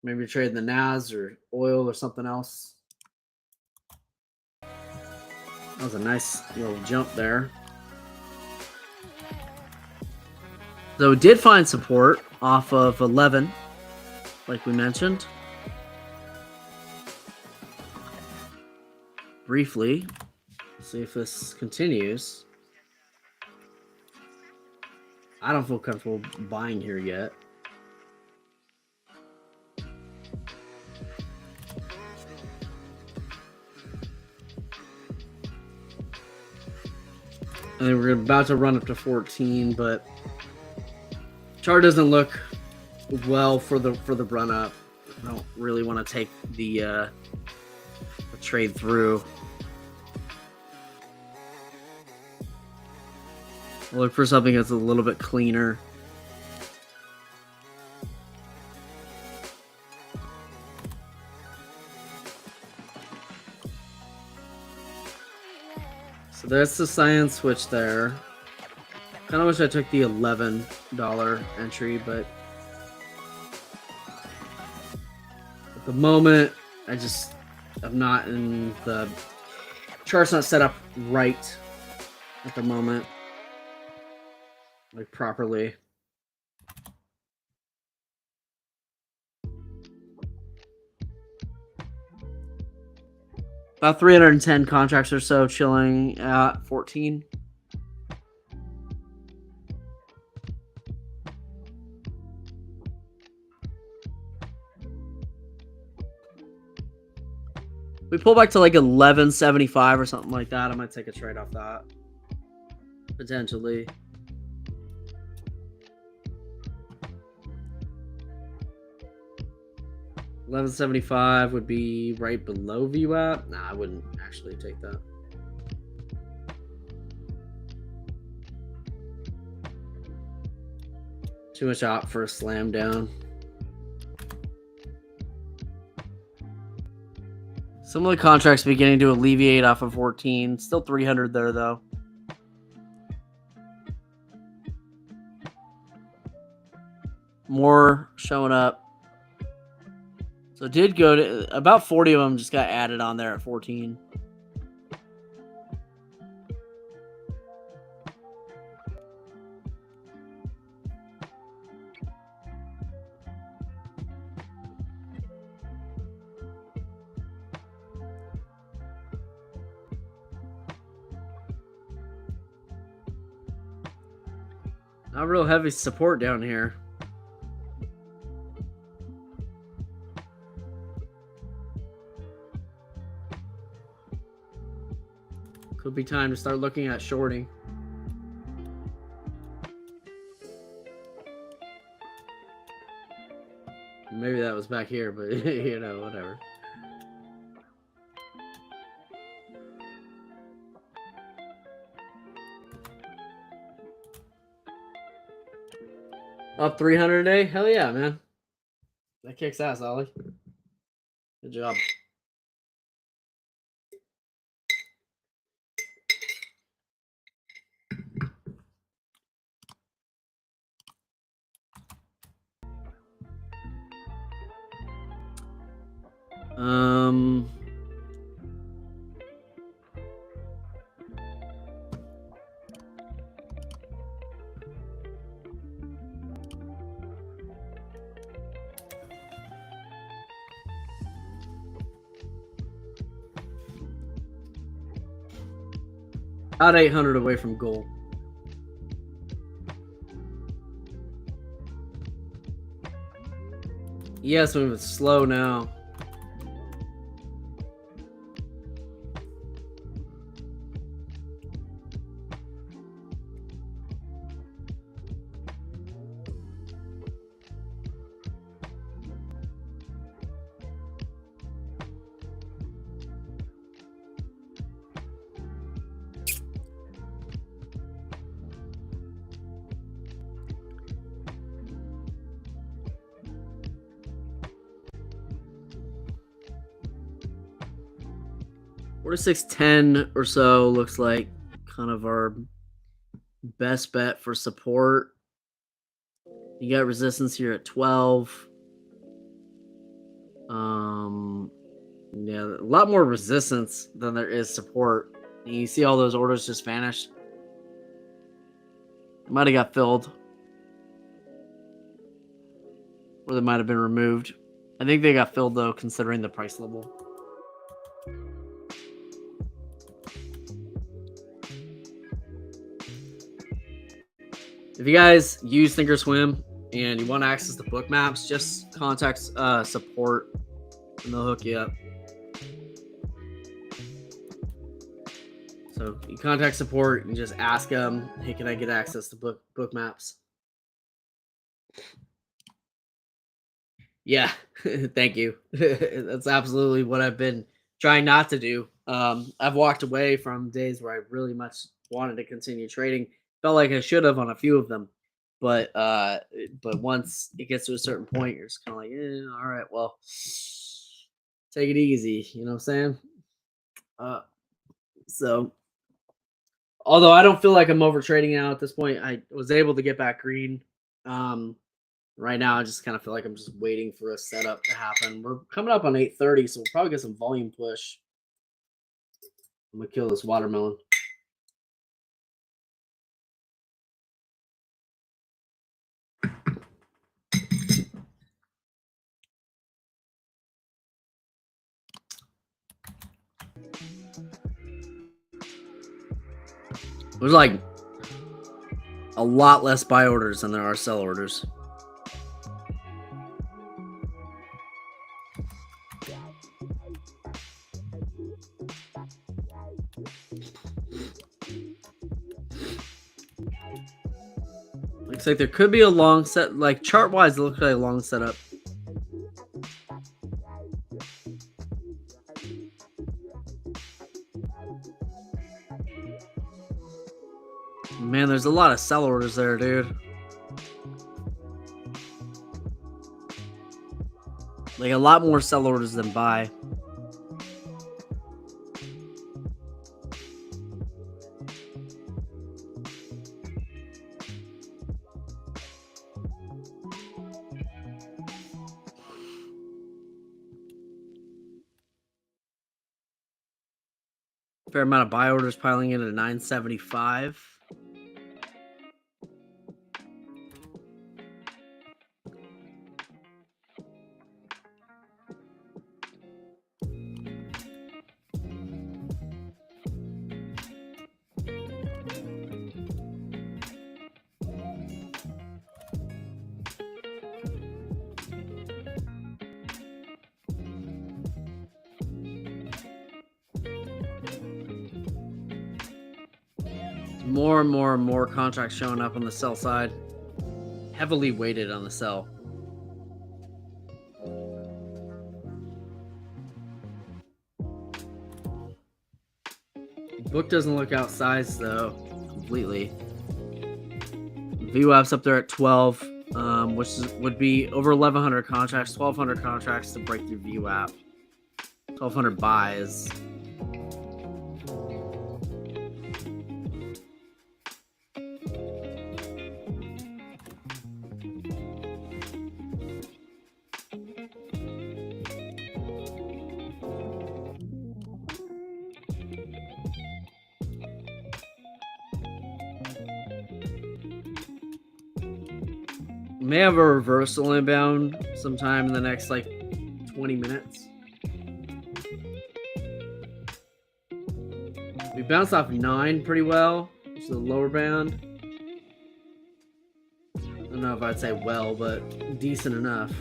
Maybe you're trading the NAS or oil or something else. That was a nice little jump there. So it did find support off of 11, like we mentioned. Briefly, see if this continues. I don't feel comfortable buying here yet. I think we're about to run up to 14, but chart doesn't look well for the run up. I don't really want to take the trade through. I'll look for something that's a little bit cleaner. So that's the cyan switch there. Kind of wish I took the $11 entry, but at the moment, I'm not in the chart's not set up right at the moment, like properly. About 310 contracts or so chilling at 14. We pull back to like 1175 or something like that. I might take a trade off that. Potentially. $11.75 would be right below VWAP. Nah, I wouldn't actually take that. Too much op for a slam down. Some of the contracts beginning to alleviate off of 14. Still 300 there though. More showing up. So it did go to about 40 of them just got added on there at 14. Not real heavy support down here. Could be time to start looking at shorting. Maybe that was back here, but you know, whatever. Up 300 a day? Hell yeah, man. That kicks ass, Ollie. Good job. About 800 away from goal. Yes, moving slow now. Or 610 or so looks like kind of our best bet for support. You got resistance here at 12. Yeah, a lot more resistance than there is support. And you see all those orders just vanish. It might have got filled. Or they might have been removed. I think they got filled though, considering the price level. If you guys use Thinkorswim and you want to access the book maps, just contact support and they'll hook you up. So you contact support and just ask them, hey, can I get access to book maps? Yeah, thank you. That's absolutely what I've been trying not to do. I've walked away from days where I really much wanted to continue trading. Felt like I should have on a few of them, but once it gets to a certain point, you're just kind of like, all right, well, take it easy. You know what I'm saying? Uh, so although I don't feel like I'm over trading now at this point, I was able to get back green. Right now, I just kind of feel like I'm just waiting for a setup to happen. We're coming up on 8:30, so we'll probably get some volume push. I'm gonna kill this watermelon. There's like a lot less buy orders than there are sell orders. Looks like there could be a long set, like chart wise, it looks like a long setup. Man, there's a lot of sell orders there, dude. Like a lot more sell orders than buy. Fair amount of buy orders piling in at 975. More and more contracts showing up on the sell side. Heavily weighted on the sell. Book doesn't look outsized though, completely. VWAP's up there at 12, would be over 1,100 contracts, 1,200 contracts to break through VWAP. 1,200 buys. May have a reversal inbound sometime in the next like 20 minutes. We bounced off 9 pretty well, which is the lower bound. I don't know if I'd say well, but decent enough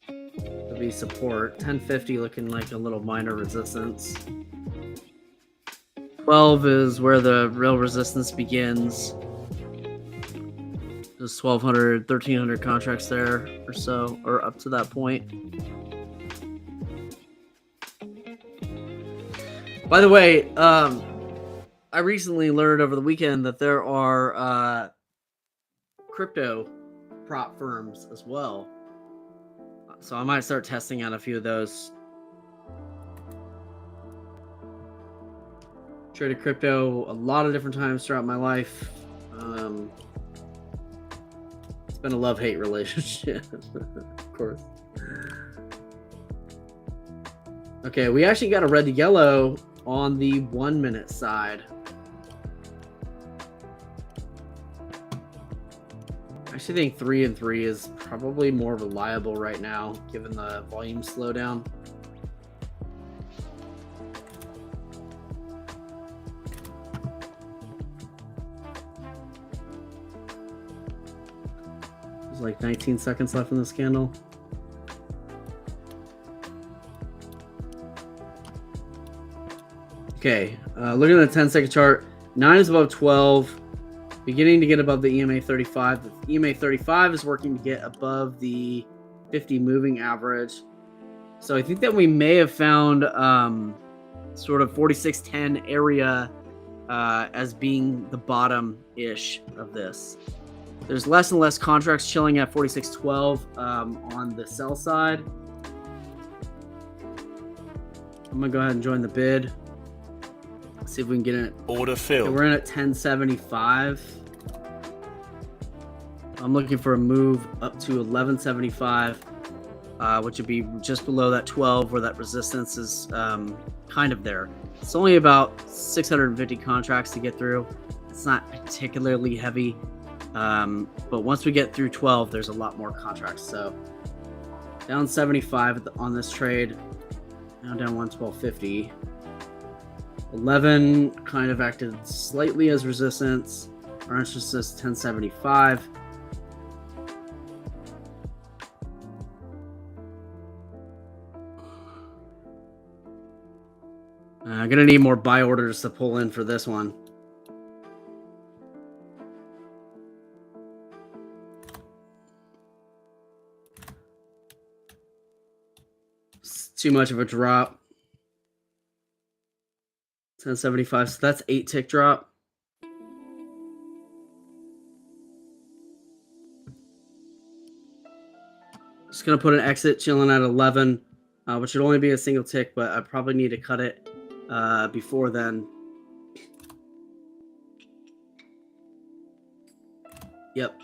to be support. 1050 looking like a little minor resistance. 12 is where the real resistance begins. There's 1,200, 1,300 contracts there or so, or up to that point. By the way, I recently learned over the weekend that there are crypto prop firms as well. So I might start testing out a few of those. Traded crypto a lot of different times throughout my life. It's been a love-hate relationship, of course. Okay, we actually got a red to yellow on the 1 minute side. I actually think 3 and 3 is probably more reliable right now, given the volume slowdown. There's like 19 seconds left in this candle. Okay, looking at the 10-second chart, 9 is above 12, beginning to get above the EMA 35. The EMA 35 is working to get above the 50 moving average. So I think that we may have found sort of 4610 area as being the bottom-ish of this. There's less and less contracts chilling at 4612 on the sell side. I'm going to go ahead and join the bid. See if we can get it. Order Okay, filled. we're in at 1075. I'm looking for a move up to 1175, which would be just below that 12 where that resistance is kind of there. It's only about 650 contracts to get through. It's not particularly heavy, but once we get through 12, there's a lot more contracts. So down 75 on this trade, now down 112.50. 11 kind of acted slightly as resistance. Our interest is 1075. I'm gonna need more buy orders to pull in for this one. It's too much of a drop. 1075, so that's 8 tick drop. Just gonna put an exit chilling at 11, which should only be a single tick, but I probably need to cut it before then. Yep.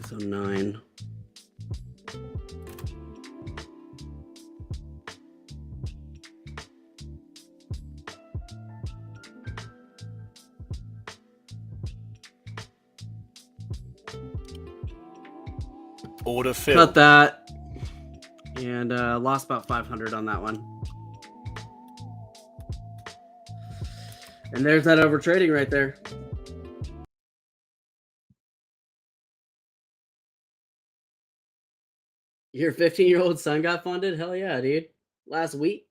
So 9. Order filled. Cut that, and lost about 500 on that one. And there's that over trading right there. Your 15-year-old son got funded? Hell yeah, dude. Last week.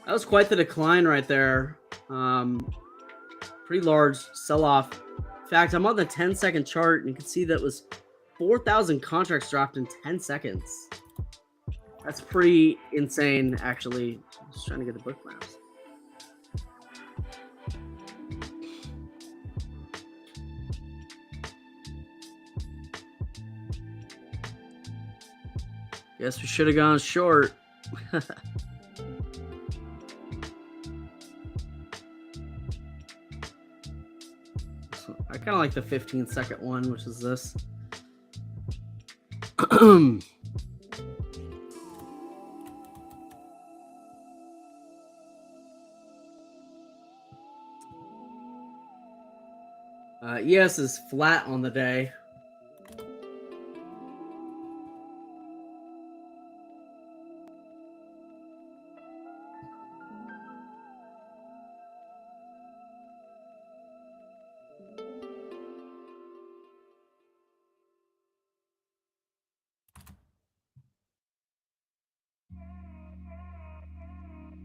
That was quite the decline right there. Pretty large sell-off. In fact, I'm on the 10-second chart, and you can see that was 4,000 contracts dropped in 10 seconds. That's pretty insane, actually. I'm just trying to get the book maps. Guess we should have gone short. I kind of like the 15-second one, which is this. ES is flat on the day.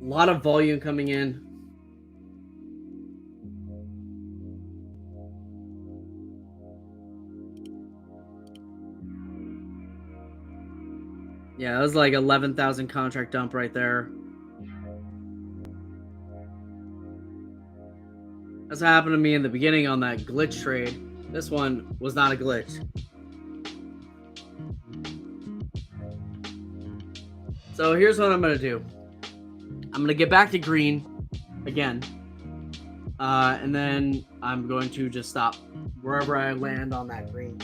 A lot of volume coming in. Yeah, it was like 11,000 contract dump right there. That's what happened to me in the beginning on that glitch trade. This one was not a glitch. So here's what I'm going to do. I'm going to get back to green again. And then I'm going to just stop wherever I land on that green.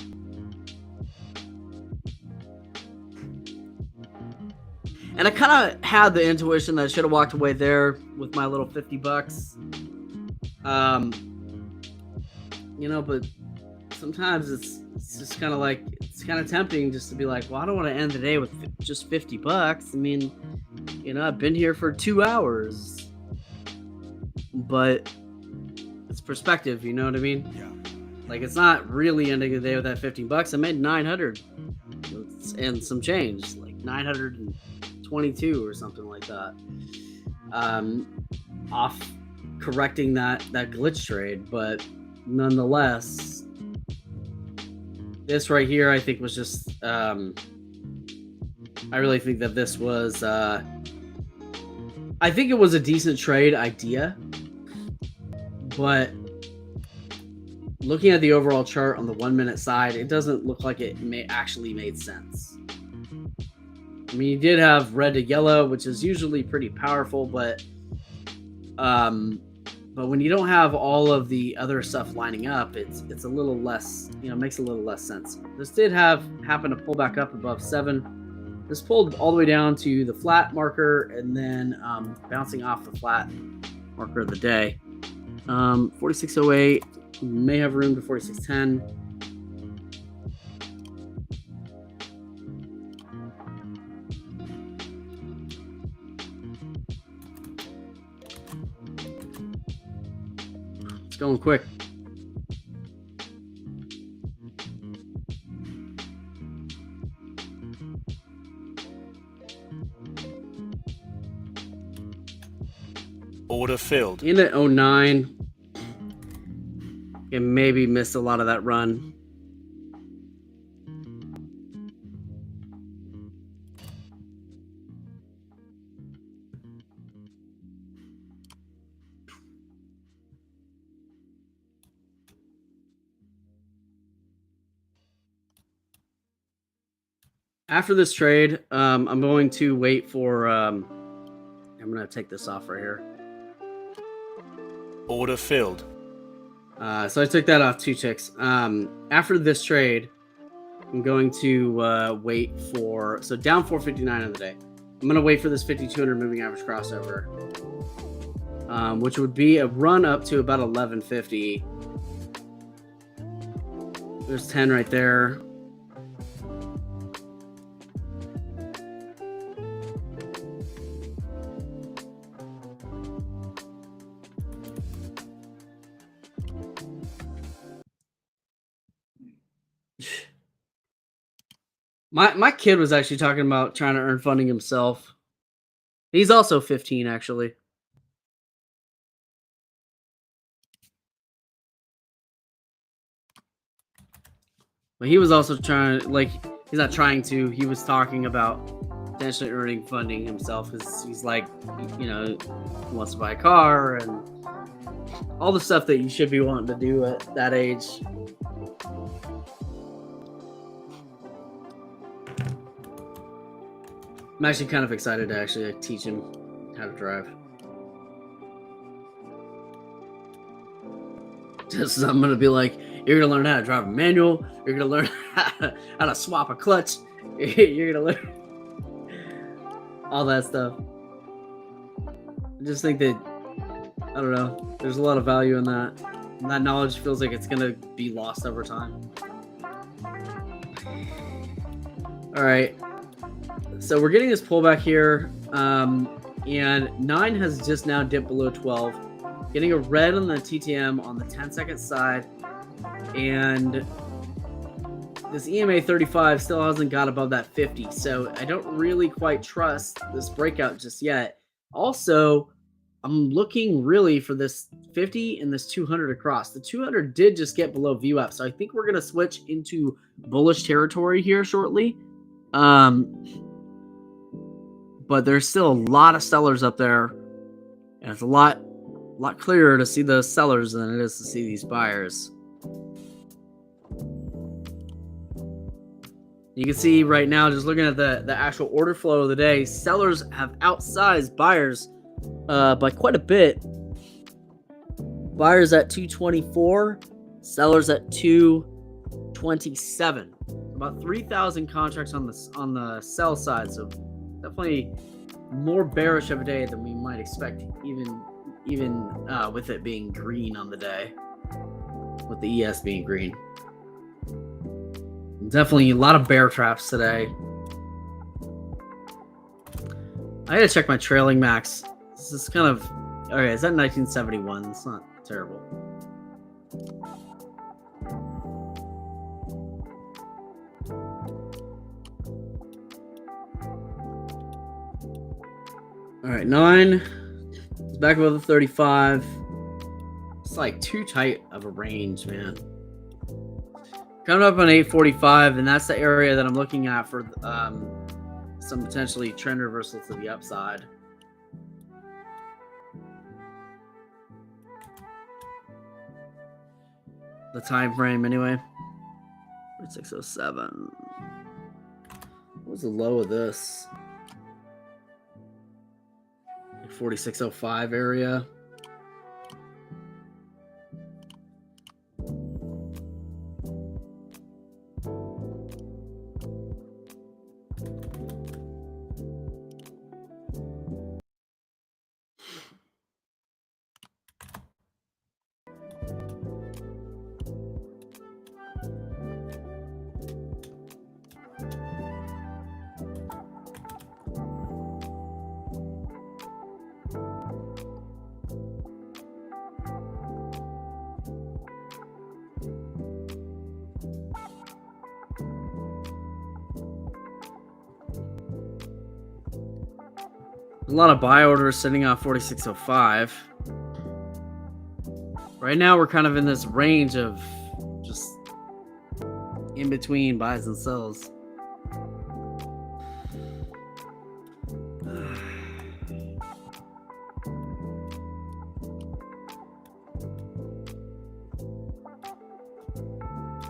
And I kind of had the intuition that I should have walked away there with my little $50. You know, but sometimes it's just kind of like, it's kind of tempting just to be like, well, I don't want to end the day with just $50. I mean, I've been here for 2 hours, but it's perspective. You know what I mean? Yeah. Like, it's not really ending the day with that $15. I made 900 and some change, like 922 or something like that. Off correcting that glitch trade, but nonetheless, this right here, I think was just, I really think that this was, I think it was a decent trade idea, but looking at the overall chart on the 1 minute side, it doesn't look like it actually made sense. I mean, you did have red to yellow, which is usually pretty powerful, but when you don't have all of the other stuff lining up, it's a little less, makes a little less sense. This did happen to pull back up above 7. This pulled all the way down to the flat marker and then bouncing off the flat marker of the day. 4608 may have room to 4610. It's going quick. Order filled. In at 09. And maybe missed a lot of that run. After this trade, I'm going to wait for, I'm going to take this off right here. Order filled. So I took that off 2 ticks. After this trade, I'm going to wait for, so down 459 on the day. I'm going to wait for this 5,200 moving average crossover, which would be a run up to about 1150. There's 10 right there. My kid was actually talking about trying to earn funding himself. He's also 15, actually. But he was also trying, like, he's not trying to. He was talking about potentially earning funding himself because he's like, he wants to buy a car and all the stuff that you should be wanting to do at that age. I'm actually kind of excited to actually teach him how to drive. Just I'm gonna be like, you're gonna learn how to drive a manual. You're gonna learn how to swap a clutch. You're gonna learn all that stuff. I just think that, I don't know, there's a lot of value in that. And that knowledge feels like it's gonna be lost over time. All right. So we're getting this pullback here, and 9 has just now dipped below 12, getting a red on the TTM on the 10-second side, and this EMA 35 still hasn't got above that 50, so I don't really quite trust this breakout just yet. Also, I'm looking really for this 50 and this 200 across. The 200 did just get below VWAP, so I think we're going to switch into bullish territory here shortly. But there's still a lot of sellers up there, and it's a lot clearer to see the sellers than it is to see these buyers. You can see right now, just looking at the actual order flow of the day, sellers have outsized buyers by quite a bit. Buyers at 224, sellers at 227. About 3,000 contracts on the sell side, so definitely more bearish of a day than we might expect, even with it being green on the day, with the ES being green. Definitely a lot of bear traps today. I gotta check my trailing max. This is kind of okay. Is that 1971? It's not terrible. All right, 9. It's back above the 35. It's like too tight of a range, man. Coming up on 845, and that's the area that I'm looking at for some potentially trend reversal to the upside. The time frame, anyway. 4607. What was the low of this? 4605 area. A lot of buy orders sitting on 4605. Right now, we're kind of in this range of just in between buys and sells.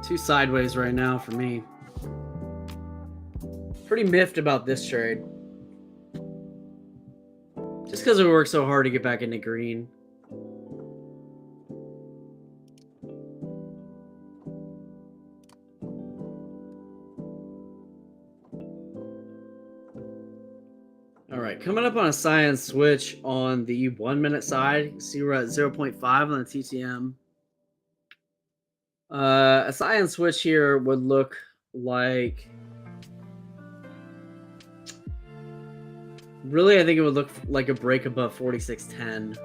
Two sideways right now for me. Pretty miffed about this trade. Just because we worked so hard to get back into green. All right, coming up on a science switch on the 1 minute side. You see we're at 0.5 on the TTM. A science switch here would look like... Really, I think it would look like a break above 4610.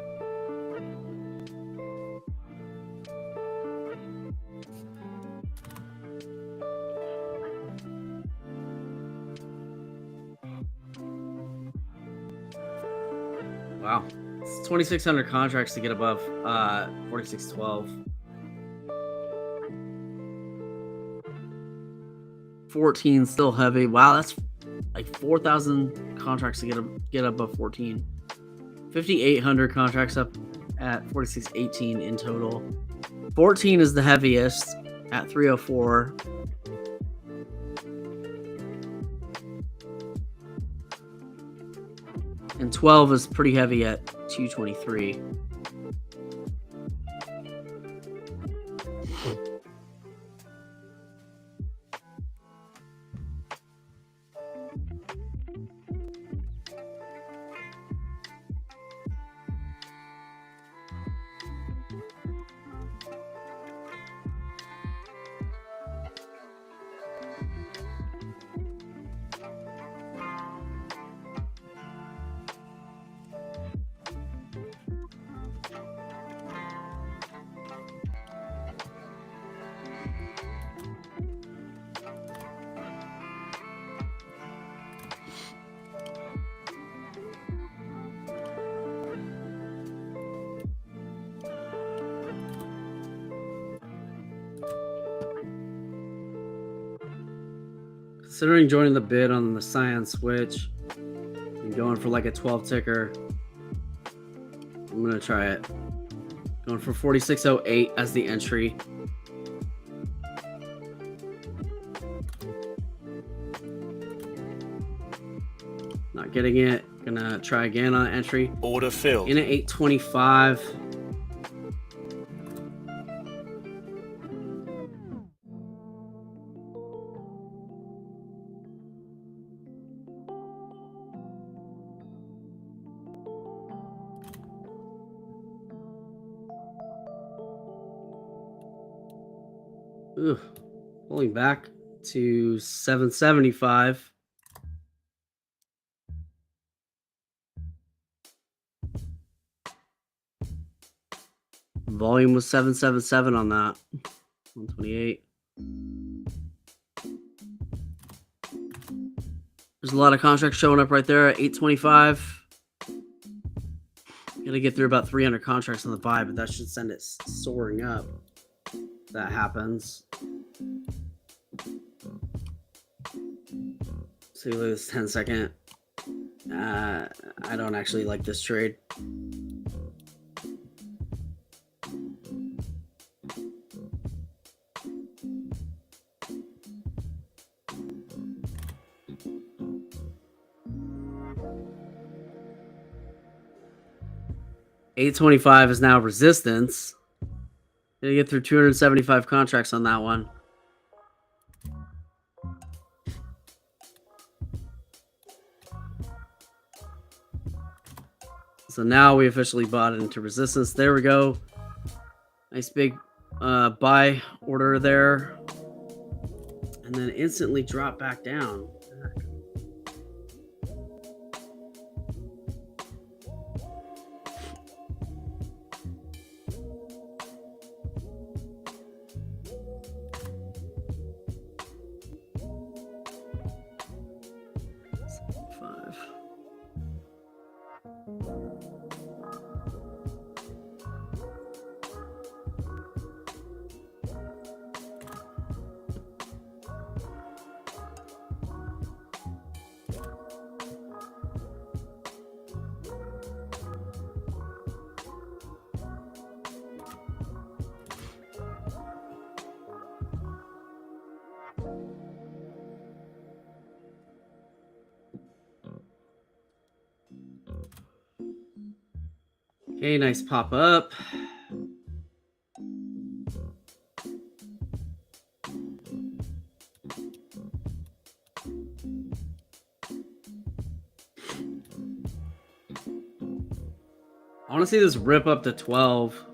Wow. It's 2,600 contracts to get above 4612. 14 still heavy. Wow, that's like 4,000 contracts to get above 14. 5,800 contracts up at 4618 in total. 14 is the heaviest at 304. And 12 is pretty heavy at 223. Considering joining the bid on the Scion switch and going for like a 12 ticker, I'm gonna try it. Going for 4608 as the entry. Not getting it. Gonna try again on entry. Order filled. In at 825. Ugh, pulling back. to 775. Volume was 777 on that. 128. There's a lot of contracts showing up right there at 825. Gotta get through about 300 contracts on the buy, but that should send it soaring up. That happens. So look at this 10-second. I don't actually like this trade. $825 is now resistance. Gonna get through 275 contracts on that one. So now we officially bought into resistance. There we go. Nice big buy order there. And then instantly drop back down. Okay, nice pop up. I want to see this rip up to 12.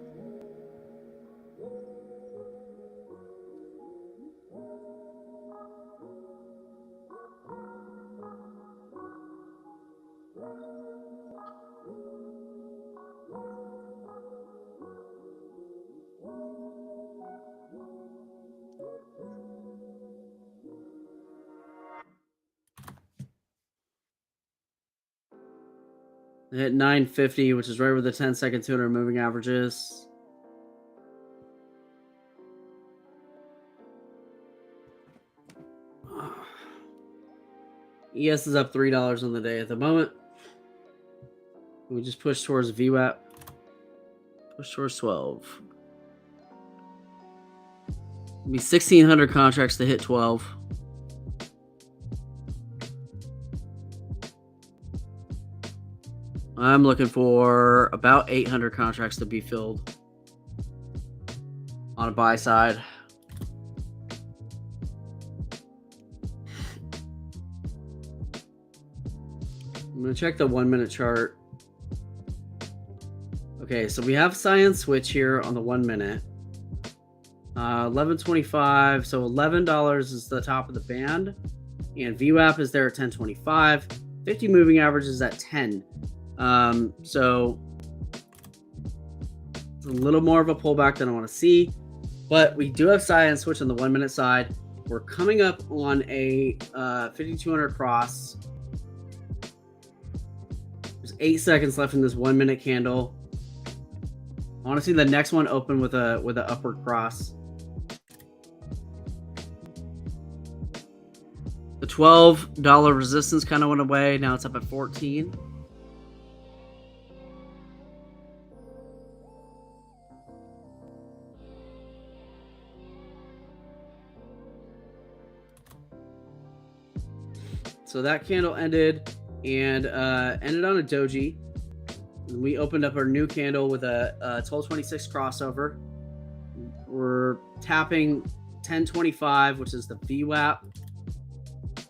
They hit 950, which is right where the 10-second 200 moving average is. ES is up $3 on the day at the moment. We just push towards VWAP. Push towards 12. It'll be 1,600 contracts to hit 12. I'm looking for about 800 contracts to be filled on a buy side. I'm going to check the 1 minute chart. Okay, so we have Cyan Switch here on the 1 minute. 11.25, so $11 is the top of the band. And VWAP is there at 10.25. 50 moving average is at 10. So it's a little more of a pullback than I want to see, but we do have Cyan Switch on the 1 minute side. We're coming up on a 5,200 cross. There's 8 seconds left in this 1 minute candle. I want to see the next one open with a upward cross. The $12 resistance kind of went away. Now it's up at 14. So that candle ended and ended on a doji. We opened up our new candle with a 1226 crossover. We're tapping 1025, which is the VWAP.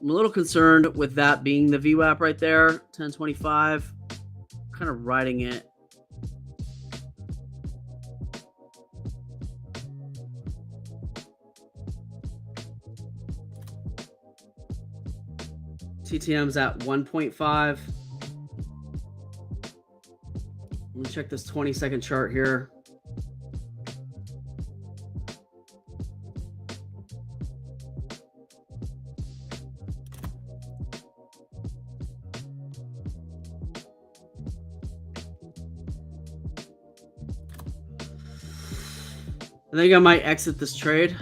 I'm a little concerned with that being the VWAP right there, 1025. Kind of riding it. TTM's at 1.5. Let me check this 20-second chart here. I think I might exit this trade.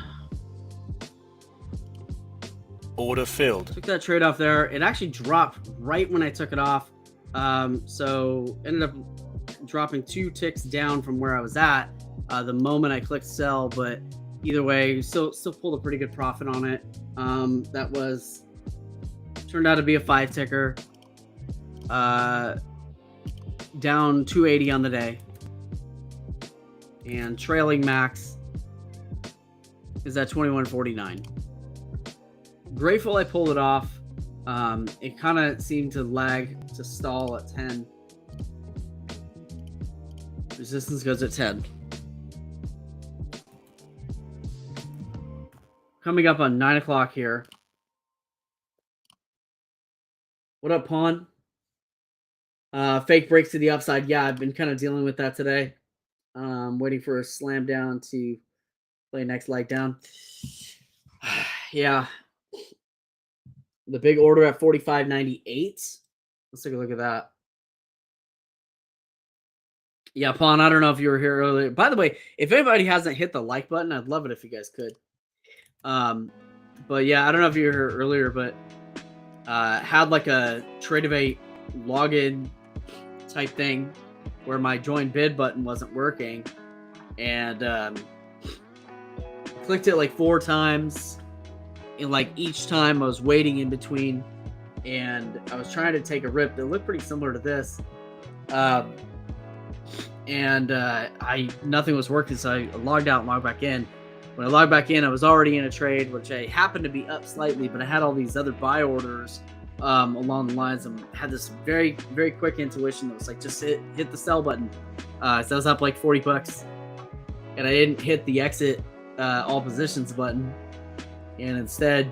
Order filled. Took that trade off there. It actually dropped right when I took it off. So ended up dropping 2 ticks down from where I was at the moment I clicked sell. But either way, still pulled a pretty good profit on it. That turned out to be a 5 ticker. Down 280 on the day. And trailing max is at 2149. Grateful I pulled it off. It kind of seemed to lag to stall at 10. Resistance goes at 10. Coming up on 9 o'clock here. What up, Pawn? Fake breaks to the upside. Yeah, I've been kind of dealing with that today. Waiting for a slam down to play next leg down. Yeah. The big order at 45.98. Let's take a look at that. Yeah, Pawn, I don't know if you were here earlier. By the way, if anybody hasn't hit the like button, I'd love it if you guys could. But yeah, I don't know if you were here earlier, but had like a Trade of 8 login type thing where my join bid button wasn't working, and clicked it like 4 times, and like each time I was waiting in between, and I was trying to take a rip that looked pretty similar to this, and nothing was working, so I logged out and logged back in. When I logged back in, I was already in a trade, which I happened to be up slightly, but I had all these other buy orders along the lines, and had this very, very quick intuition that was like, just hit the sell button. So I was up like $40, and I didn't hit the exit all positions button, and instead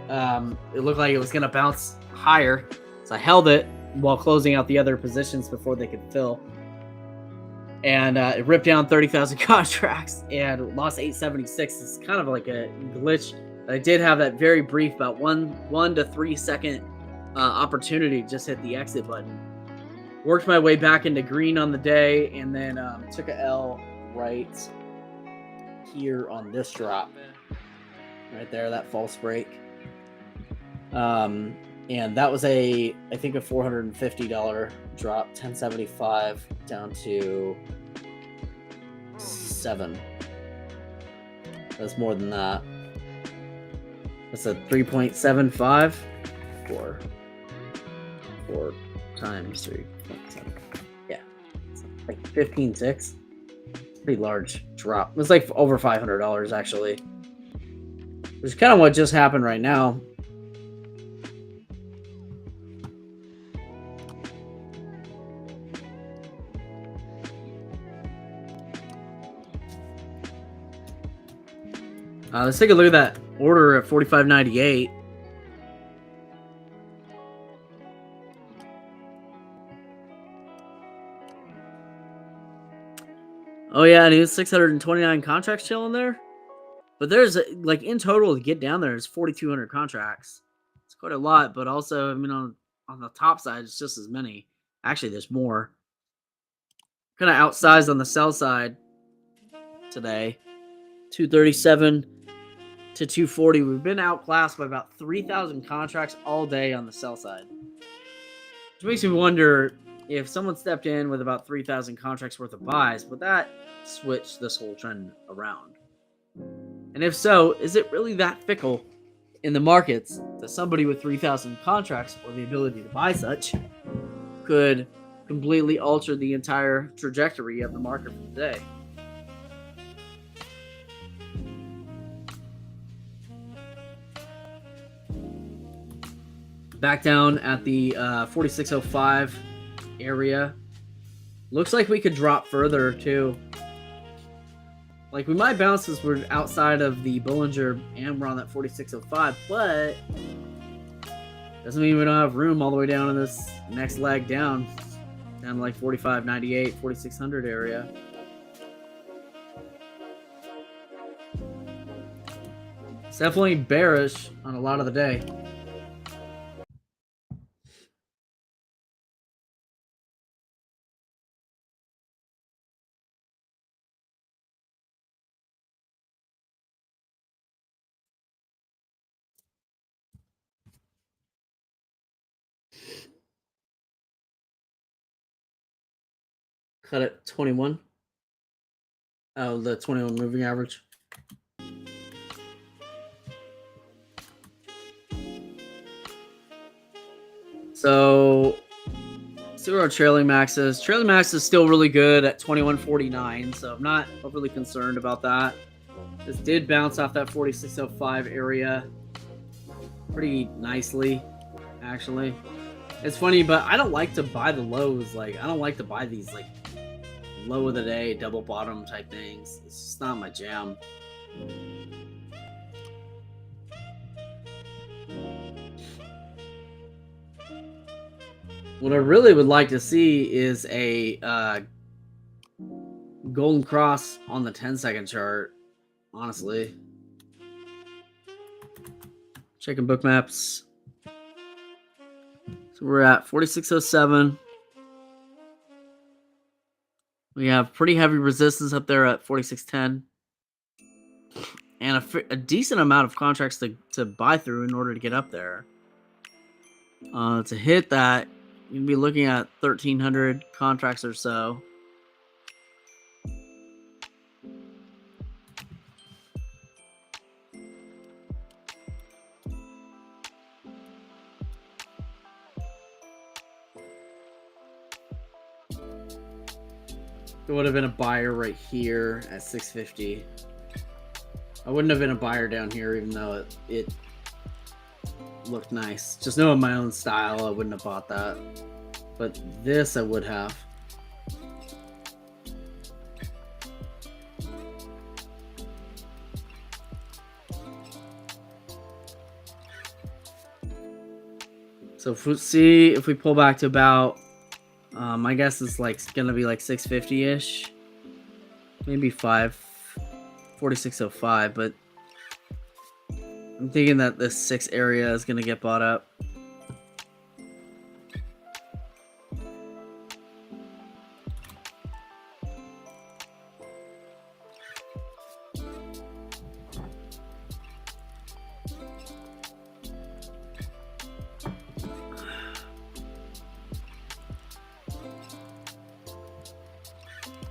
it looked like it was going to bounce higher, so I held it while closing out the other positions before they could fill, and it ripped down 30,000 contracts and lost 876. It's kind of like a glitch. I did have that very brief, about 1 to 3 second opportunity to just hit the exit button. Worked my way back into green on the day, and then took a L right here on this drop. Right there, that false break. And that was I think a $450 drop, 1075 down to 7. That's more than that. That's a 3.75 for 4 times 3.7. Yeah, it's like 15.6. Pretty large drop. It was like over $500 actually, which is kind of what just happened right now. Let's take a look at that order at 45.98. Oh yeah, and he was 629 contracts chilling there. But there's like in total to get down there is 4,200 contracts. It's quite a lot, but also I mean on the top side it's just as many. Actually, there's more. Kind of outsized on the sell side today. 237 to 240. We've been outclassed by about 3,000 contracts all day on the sell side. Which makes me wonder if someone stepped in with about 3,000 contracts worth of buys, would that switch this whole trend around? And if so, is it really that fickle in the markets that somebody with 3,000 contracts or the ability to buy such could completely alter the entire trajectory of the market for the day? Back down at the 4605 area. Looks like we could drop further too. Like we might bounce as we're outside of the Bollinger and we're on that 4605, but Doesn't mean we don't have room all the way down in this next leg down to like 45.98, 4600 area. It's definitely bearish on a lot of the day. Cut at 21. Oh, the 21 moving average. So, see where our trailing max is. Trailing max is still really good at 21.49, so I'm not overly concerned about that. This did bounce off that 46.05 area pretty nicely, actually. It's funny, but I don't like to buy the lows. Like, I don't like to buy these, like, low of the day, double bottom type things. It's just not my jam. What I really would like to see is a golden cross on the 10-second chart, honestly. Checking book maps. So we're at 46.07. We have pretty heavy resistance up there at 46.10. And a decent amount of contracts to buy through in order to get up there. To hit that, you'd be looking at 1,300 contracts or so. There would have been a buyer right here at 650. I wouldn't have been a buyer down here, even though it looked nice. Just knowing my own style, I wouldn't have bought that. But this I would have. So if we pull back to about, I guess it's like gonna be like 650-ish, maybe 46.05, but I'm thinking that this 6 area is gonna get bought up.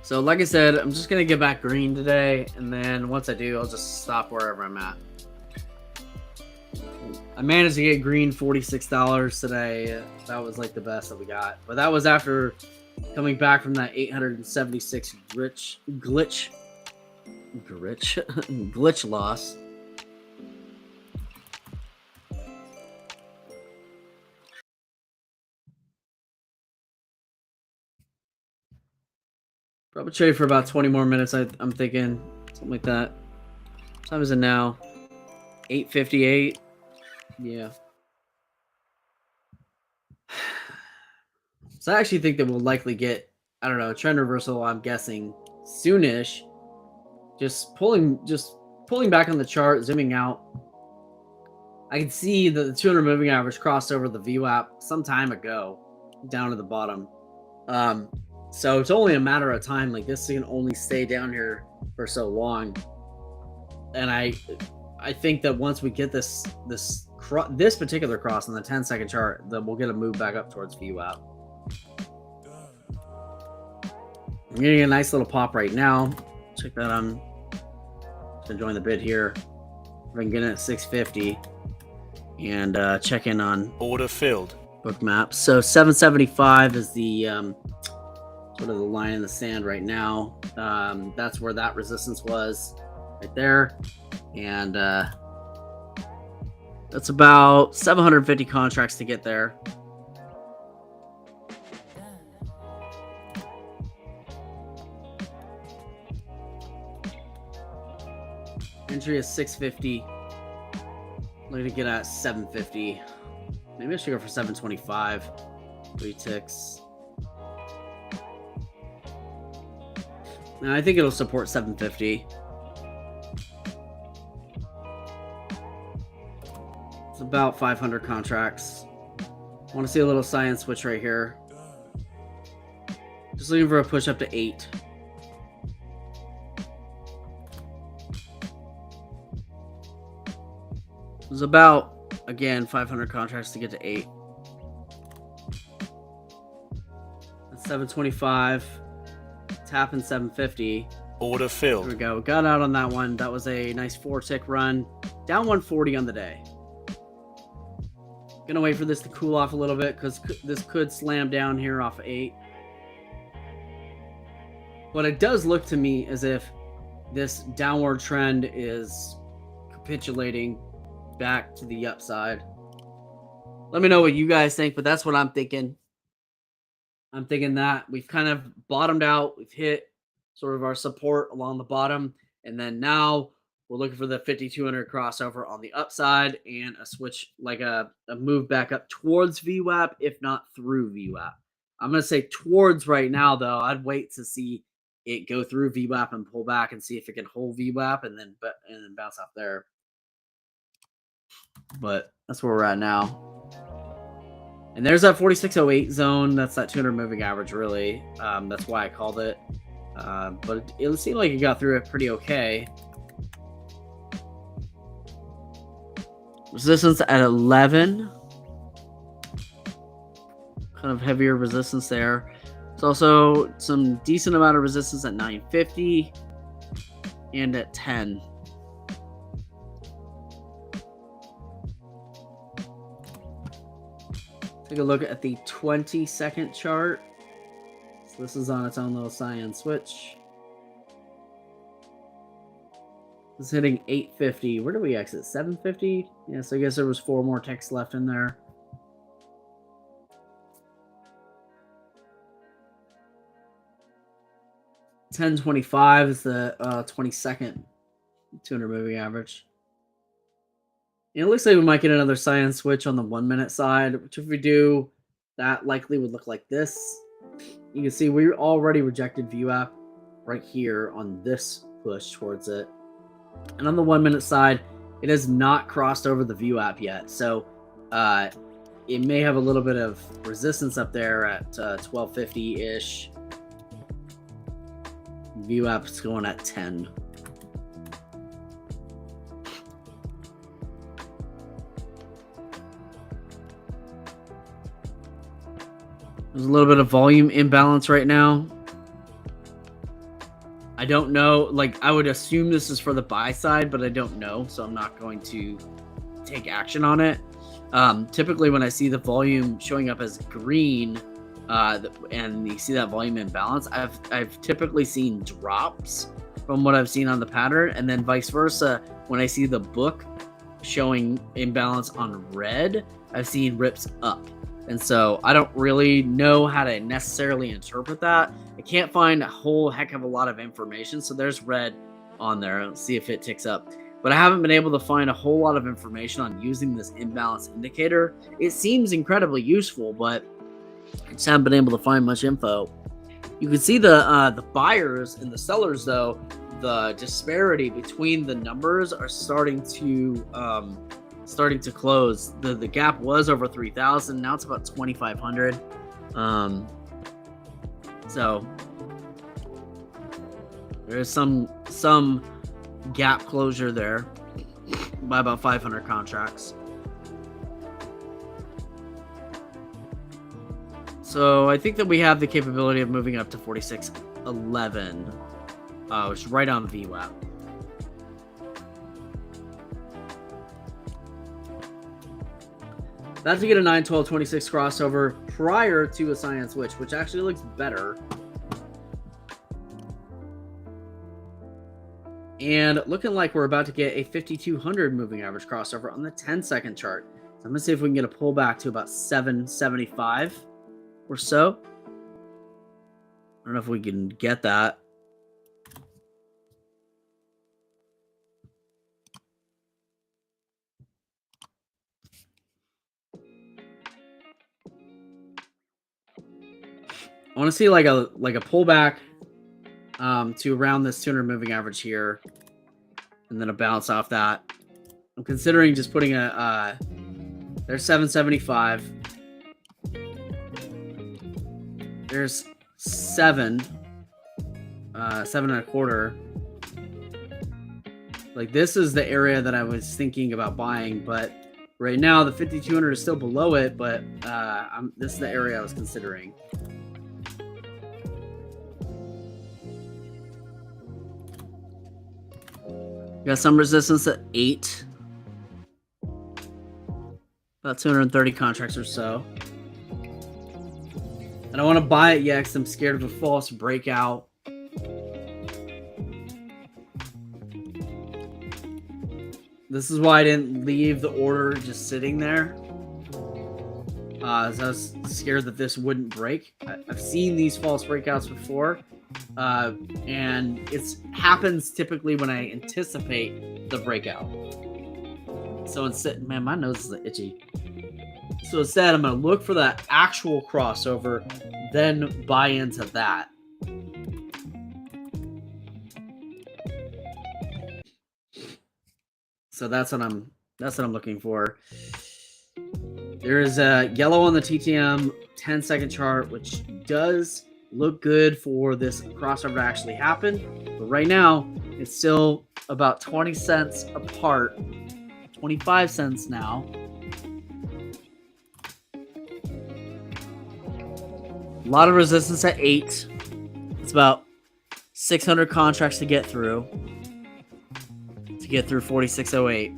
So like I said, I'm just going to get back green today, and then once I do, I'll just stop wherever I'm at. I managed to get green $46 today. That was like the best that we got. But that was after coming back from that 876 glitch loss. Probably trade for about 20 more minutes. I'm thinking something like that. What time is it now? 8:58. Yeah. So I actually think that we'll likely get, I don't know, a trend reversal. I'm guessing soonish. Just pulling back on the chart, zooming out. I can see that the 200 moving average crossed over the VWAP some time ago, down to the bottom. So it's only a matter of time. Like, this can only stay down here for so long, and I think that once we get this particular cross on the 10-second chart, that we'll get a move back up towards VWAP. I'm getting a nice little pop right now. Check that. I'm just enjoying the bid here. If I can get it at 650 and check in on Order filled. book maps. So 775 is the sort of the line in the sand right now. That's where that resistance was, right there, and that's about 750 contracts to get there. Entry is 650. Looking to get at 750. Maybe I should go for 725. 3 ticks. Now I think it'll support 750. It's about 500 contracts. I want to see a little science switch right here. Just looking for a push up to 8. There's about, again, 500 contracts to get to 8. That's 725. Tapping 750. Order There filled. we go. We got out on that one. That was a nice 4-tick run. Down 140 on the day. Gonna wait for this to cool off a little bit because this could slam down here off 8. But it does look to me as if this downward trend is capitulating back to the upside. Let me know what you guys think, but that's what I'm thinking. I'm thinking that we've kind of bottomed out. We've hit sort of our support along the bottom. And then now we're looking for the 5,200 crossover on the upside and a switch, like a move back up towards VWAP, if not through VWAP. I'm going to say towards right now, though. I'd wait to see it go through VWAP and pull back and see if it can hold VWAP and then bounce off there. But that's where we're at now. And there's that 4608 zone. That's that 200 moving average, really. That's why I called it. But it seemed like it got through it pretty okay. Resistance at 11. Kind of heavier resistance there. There's also some decent amount of resistance at 950 and at 10. Take a look at the 20-second chart. So this is on its own little cyan switch. It's hitting 850. Where do we exit? 750? Yeah, so I guess there was 4 more ticks left in there. $10.25 is the 22nd 200 moving average. And it looks like we might get another cyan switch on the 1-minute side, which if we do, that likely would look like this. You can see we already rejected VWAP right here on this push towards it. And on the 1-minute side, it has not crossed over the VWAP yet. So it may have a little bit of resistance up there at 1250-ish. VWAP is going at 10. There's a little bit of volume imbalance right now. I don't know. Like, I would assume this is for the buy side, but I don't know. So I'm not going to take action on it. Typically, when I see the volume showing up as green, and you see that volume imbalance, I've typically seen drops from what I've seen on the pattern, and then vice versa. When I see the book showing imbalance on red, I've seen rips up. And so I don't really know how to necessarily interpret that. I can't find a whole heck of a lot of information. So there's red on there. Let's see if it ticks up. But I haven't been able to find a whole lot of information on using this imbalance indicator. It seems incredibly useful, but I just haven't been able to find much info. You can see the buyers and the sellers, though. The disparity between the numbers are starting to close. The gap was over 3,000. Now it's about 2,500. So there is some gap closure there by about 500 contracts. So I think that we have the capability of moving up to 4611, which is right on VWAP. That's to get a 9, 12, 26 crossover prior to a cyan switch, which actually looks better. And looking like we're about to get a 5,200 moving average crossover on the 10-second chart. So I'm going to see if we can get a pullback to about 775 or so. I don't know if we can get that. I want to see like a pullback to around this 200 moving average here, and then a bounce off that. I'm considering just putting a there's 775. There's 7 7.25. Like, this is the area that I was thinking about buying, but right now the 5200 is still below it, but this is the area I was considering. Got some resistance at 8. About 230 contracts or so. I don't want to buy it yet because I'm scared of a false breakout. This is why I didn't leave the order just sitting there. As I was scared that this wouldn't break. I've seen these false breakouts before. And it happens typically when I anticipate the breakout. So instead, man, my nose is itchy. So instead, I'm going to look for that actual crossover, then buy into that. So that's what I'm looking for. There is a yellow on the TTM 10-second chart, which does look good for this crossover to actually happen. But right now, it's still about 20 cents apart. 25 cents now. A lot of resistance at 8. It's about 600 contracts to get through. To get through 4608.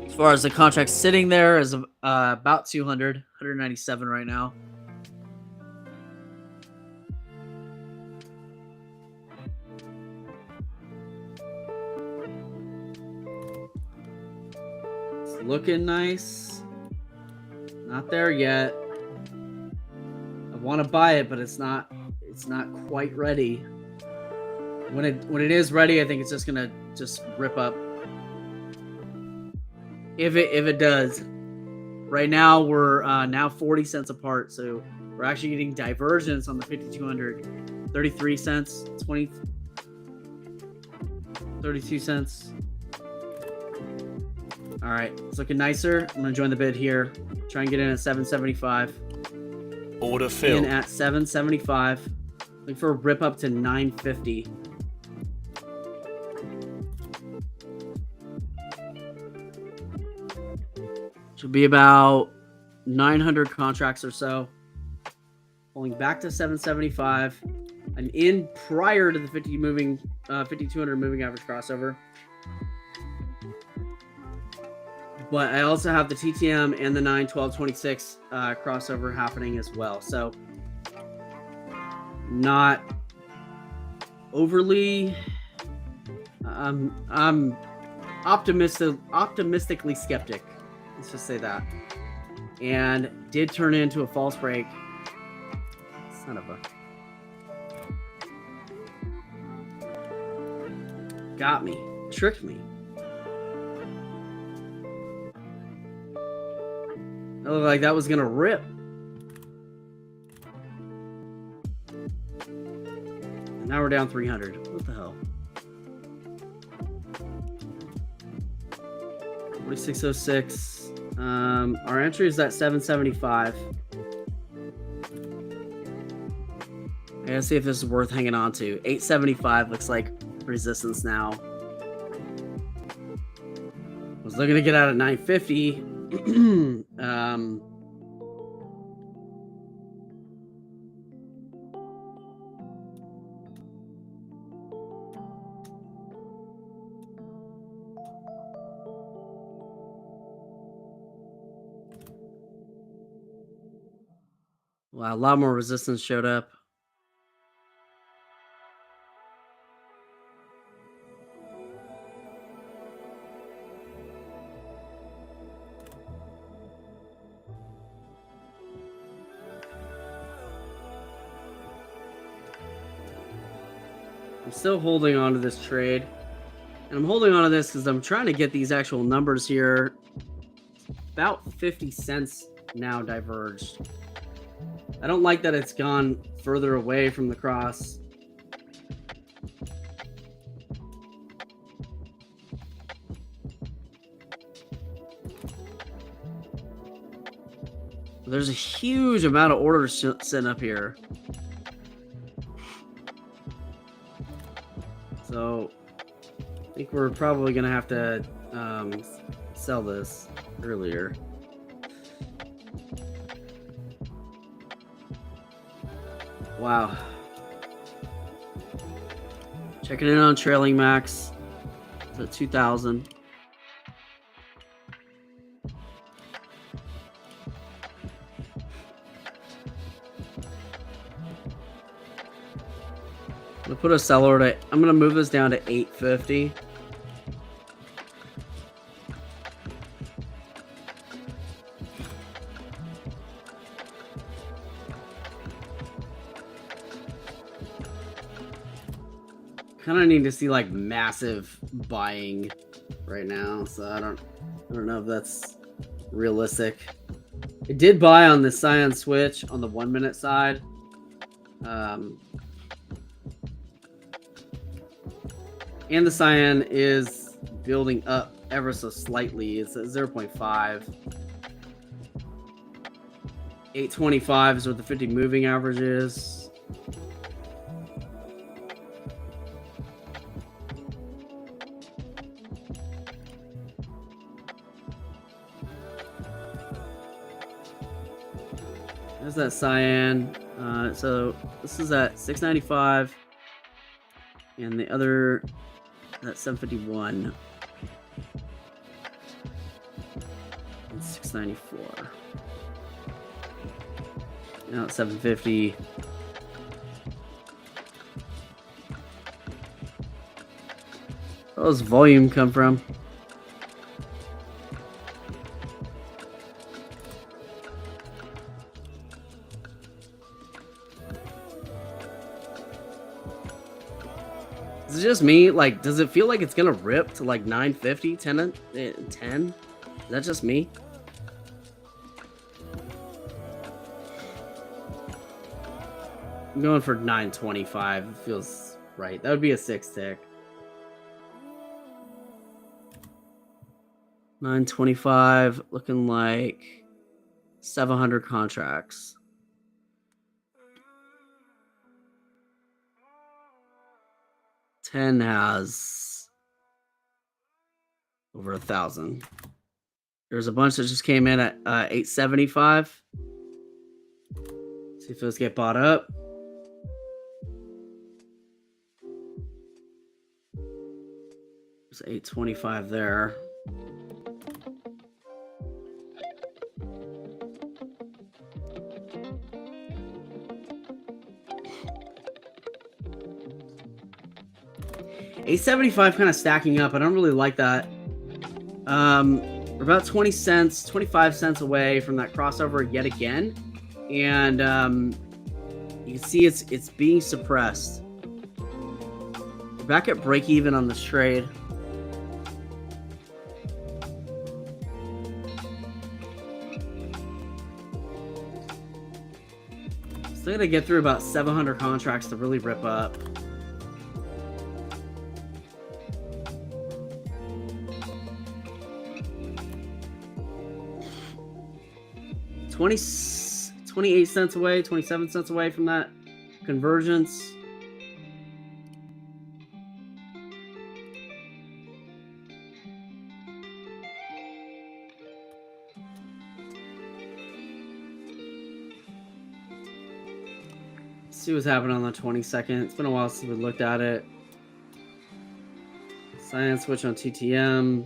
As far as the contract sitting there is about 200, 197 right now. It's looking nice. Not there yet. I want to buy it, but it's not quite ready. When it is ready, I think it's just gonna rip up. If it does. Right now we're now 40 cents apart, so we're actually getting divergence on the 5200. 33 cents, 32 cents. All right, it's looking nicer. I'm gonna join the bid here. Try and get in at 775. Order filled. In at 775. Look for a rip up to 950. Should be about 900 contracts or so. Pulling back to 775. I'm in prior to the 5200 moving average crossover. But I also have the TTM and the 9/12/26 crossover happening as well. So not overly. I'm optimistically skeptic. Let's just say that. And did turn into a false break. Son of a. Got me. Tricked me. It looked like that was going to rip. And now we're down 300. What the hell? 4606. Our entry is at 775. Let's see if this is worth hanging on to. 875 looks like resistance now. Was looking to get out at 950. Wow, a lot more resistance showed up. I'm still holding on to this trade. And I'm holding on to this because I'm trying to get these actual numbers here. About 50 cents now diverged. I don't like that it's gone further away from the cross. There's a huge amount of orders sitting up here. So I think we're probably going to have to sell this earlier. Wow. Checking in on trailing max. It's at 2,000. I'm gonna put a sell order. I'm gonna move this down to 850. Kind of need to see like massive buying right now, so I don't know if that's realistic. It did buy on the Cyan switch on the 1 minute side. And the Cyan is building up ever so slightly. It's at 0.5. 825 is what the 50 moving average is. There's that Cyan. So this is at 695. And the other at 751 and 694. Now at 750. Where does volume come from? Is it just me? Like, does it feel like it's gonna rip to like 950, 10? Is that just me? I'm going for 925. It feels right. That would be a 6 tick. 925, looking like 700 contracts. Ten has over 1,000. There's a bunch that just came in at 875. See if those get bought up. There's 825 there. $875 kind of stacking up. I don't really like that. We're about 20 cents, 25 cents away from that crossover yet again. And you can see it's being suppressed. We're back at break even on this trade. Still gonna get through about 700 contracts to really rip up. 28 cents away, 27 cents away from that convergence. Let's see what's happening on the 22nd. It's been a while since we looked at it. Cyan switch on TTM.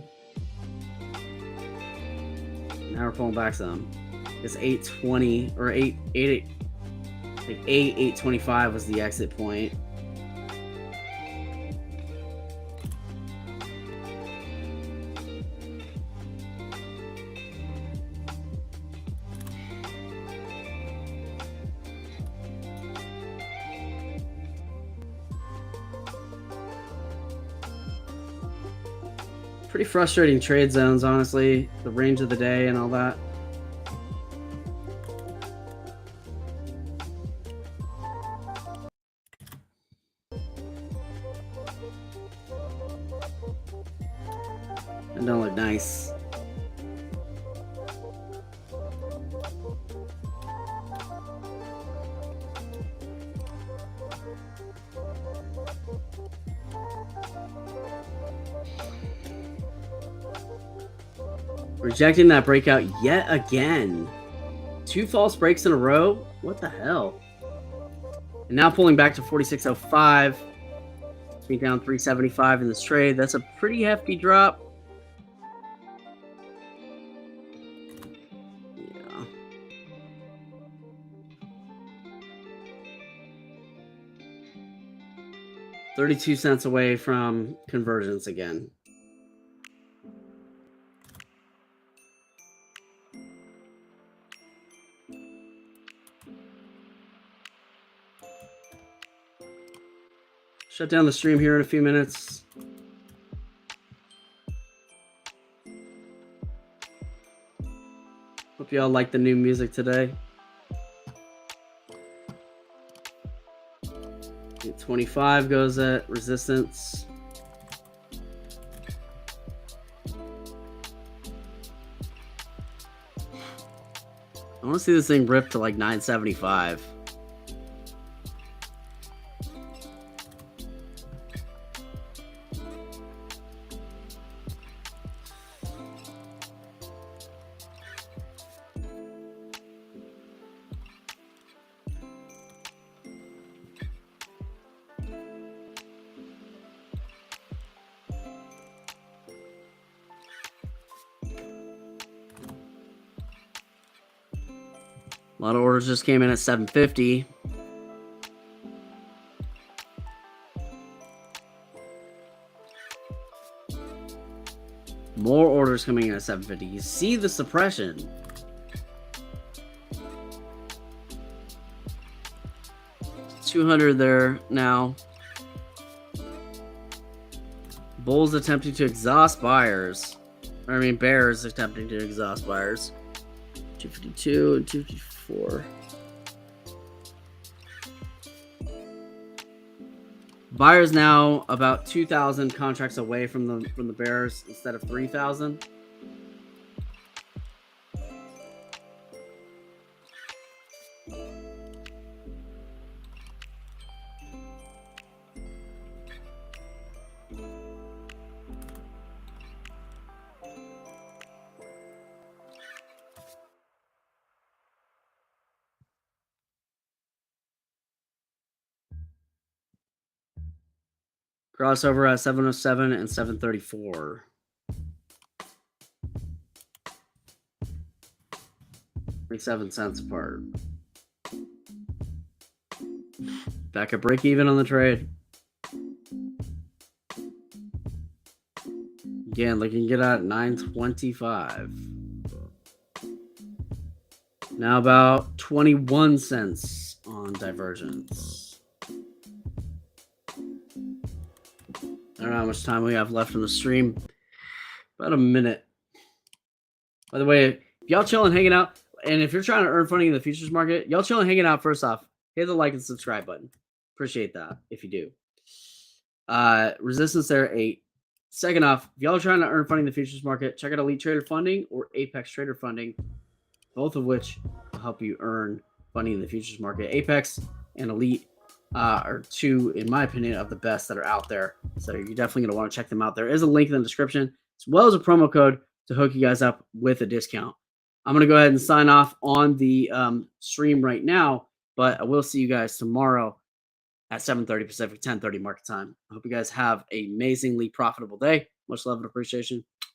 Now we're pulling back some. It's 820 or 825 was the exit point. Pretty frustrating trade zones, honestly. The range of the day and all that. That don't look nice. Rejecting that breakout yet again. 2 false breaks in a row? What the hell? And now pulling back to 46.05. Being down 375 in this trade. That's a pretty hefty drop. Yeah. $0.32 away from convergence again. Shut down the stream here in a few minutes. Hope y'all like the new music today. 25 goes at resistance. I want to see this thing rip to like 975. A lot of orders just came in at 750. More orders coming in at 750. You see the suppression. $200 there now. Bulls attempting to exhaust buyers. Bears attempting to exhaust buyers. 252 and 254. Buyers now about 2,000 contracts away from the bears instead of 3,000. Crossover at 707 and 734. $0.27 apart. Back at break even on the trade. Again, looking good at 925. Now about 21 cents on divergence. I don't know how much time we have left in the stream. About a minute. By the way, if y'all chilling, hanging out, and if you're trying to earn funding in the futures market, y'all chilling, hanging out, first off, hit the like and subscribe button. Appreciate that if you do. Resistance there, 8. Second off, if y'all are trying to earn funding in the futures market, check out Elite Trader Funding or Apex Trader Funding, both of which will help you earn funding in the futures market. Apex and Elite are two, in my opinion, of the best that are out there. So you're definitely going to want to check them out. There is a link in the description, as well as a promo code to hook you guys up with a discount. I'm going to go ahead and sign off on the stream right now, but I will see you guys tomorrow at 7:30 Pacific, 10:30 market time. I hope you guys have an amazingly profitable day. Much love and appreciation.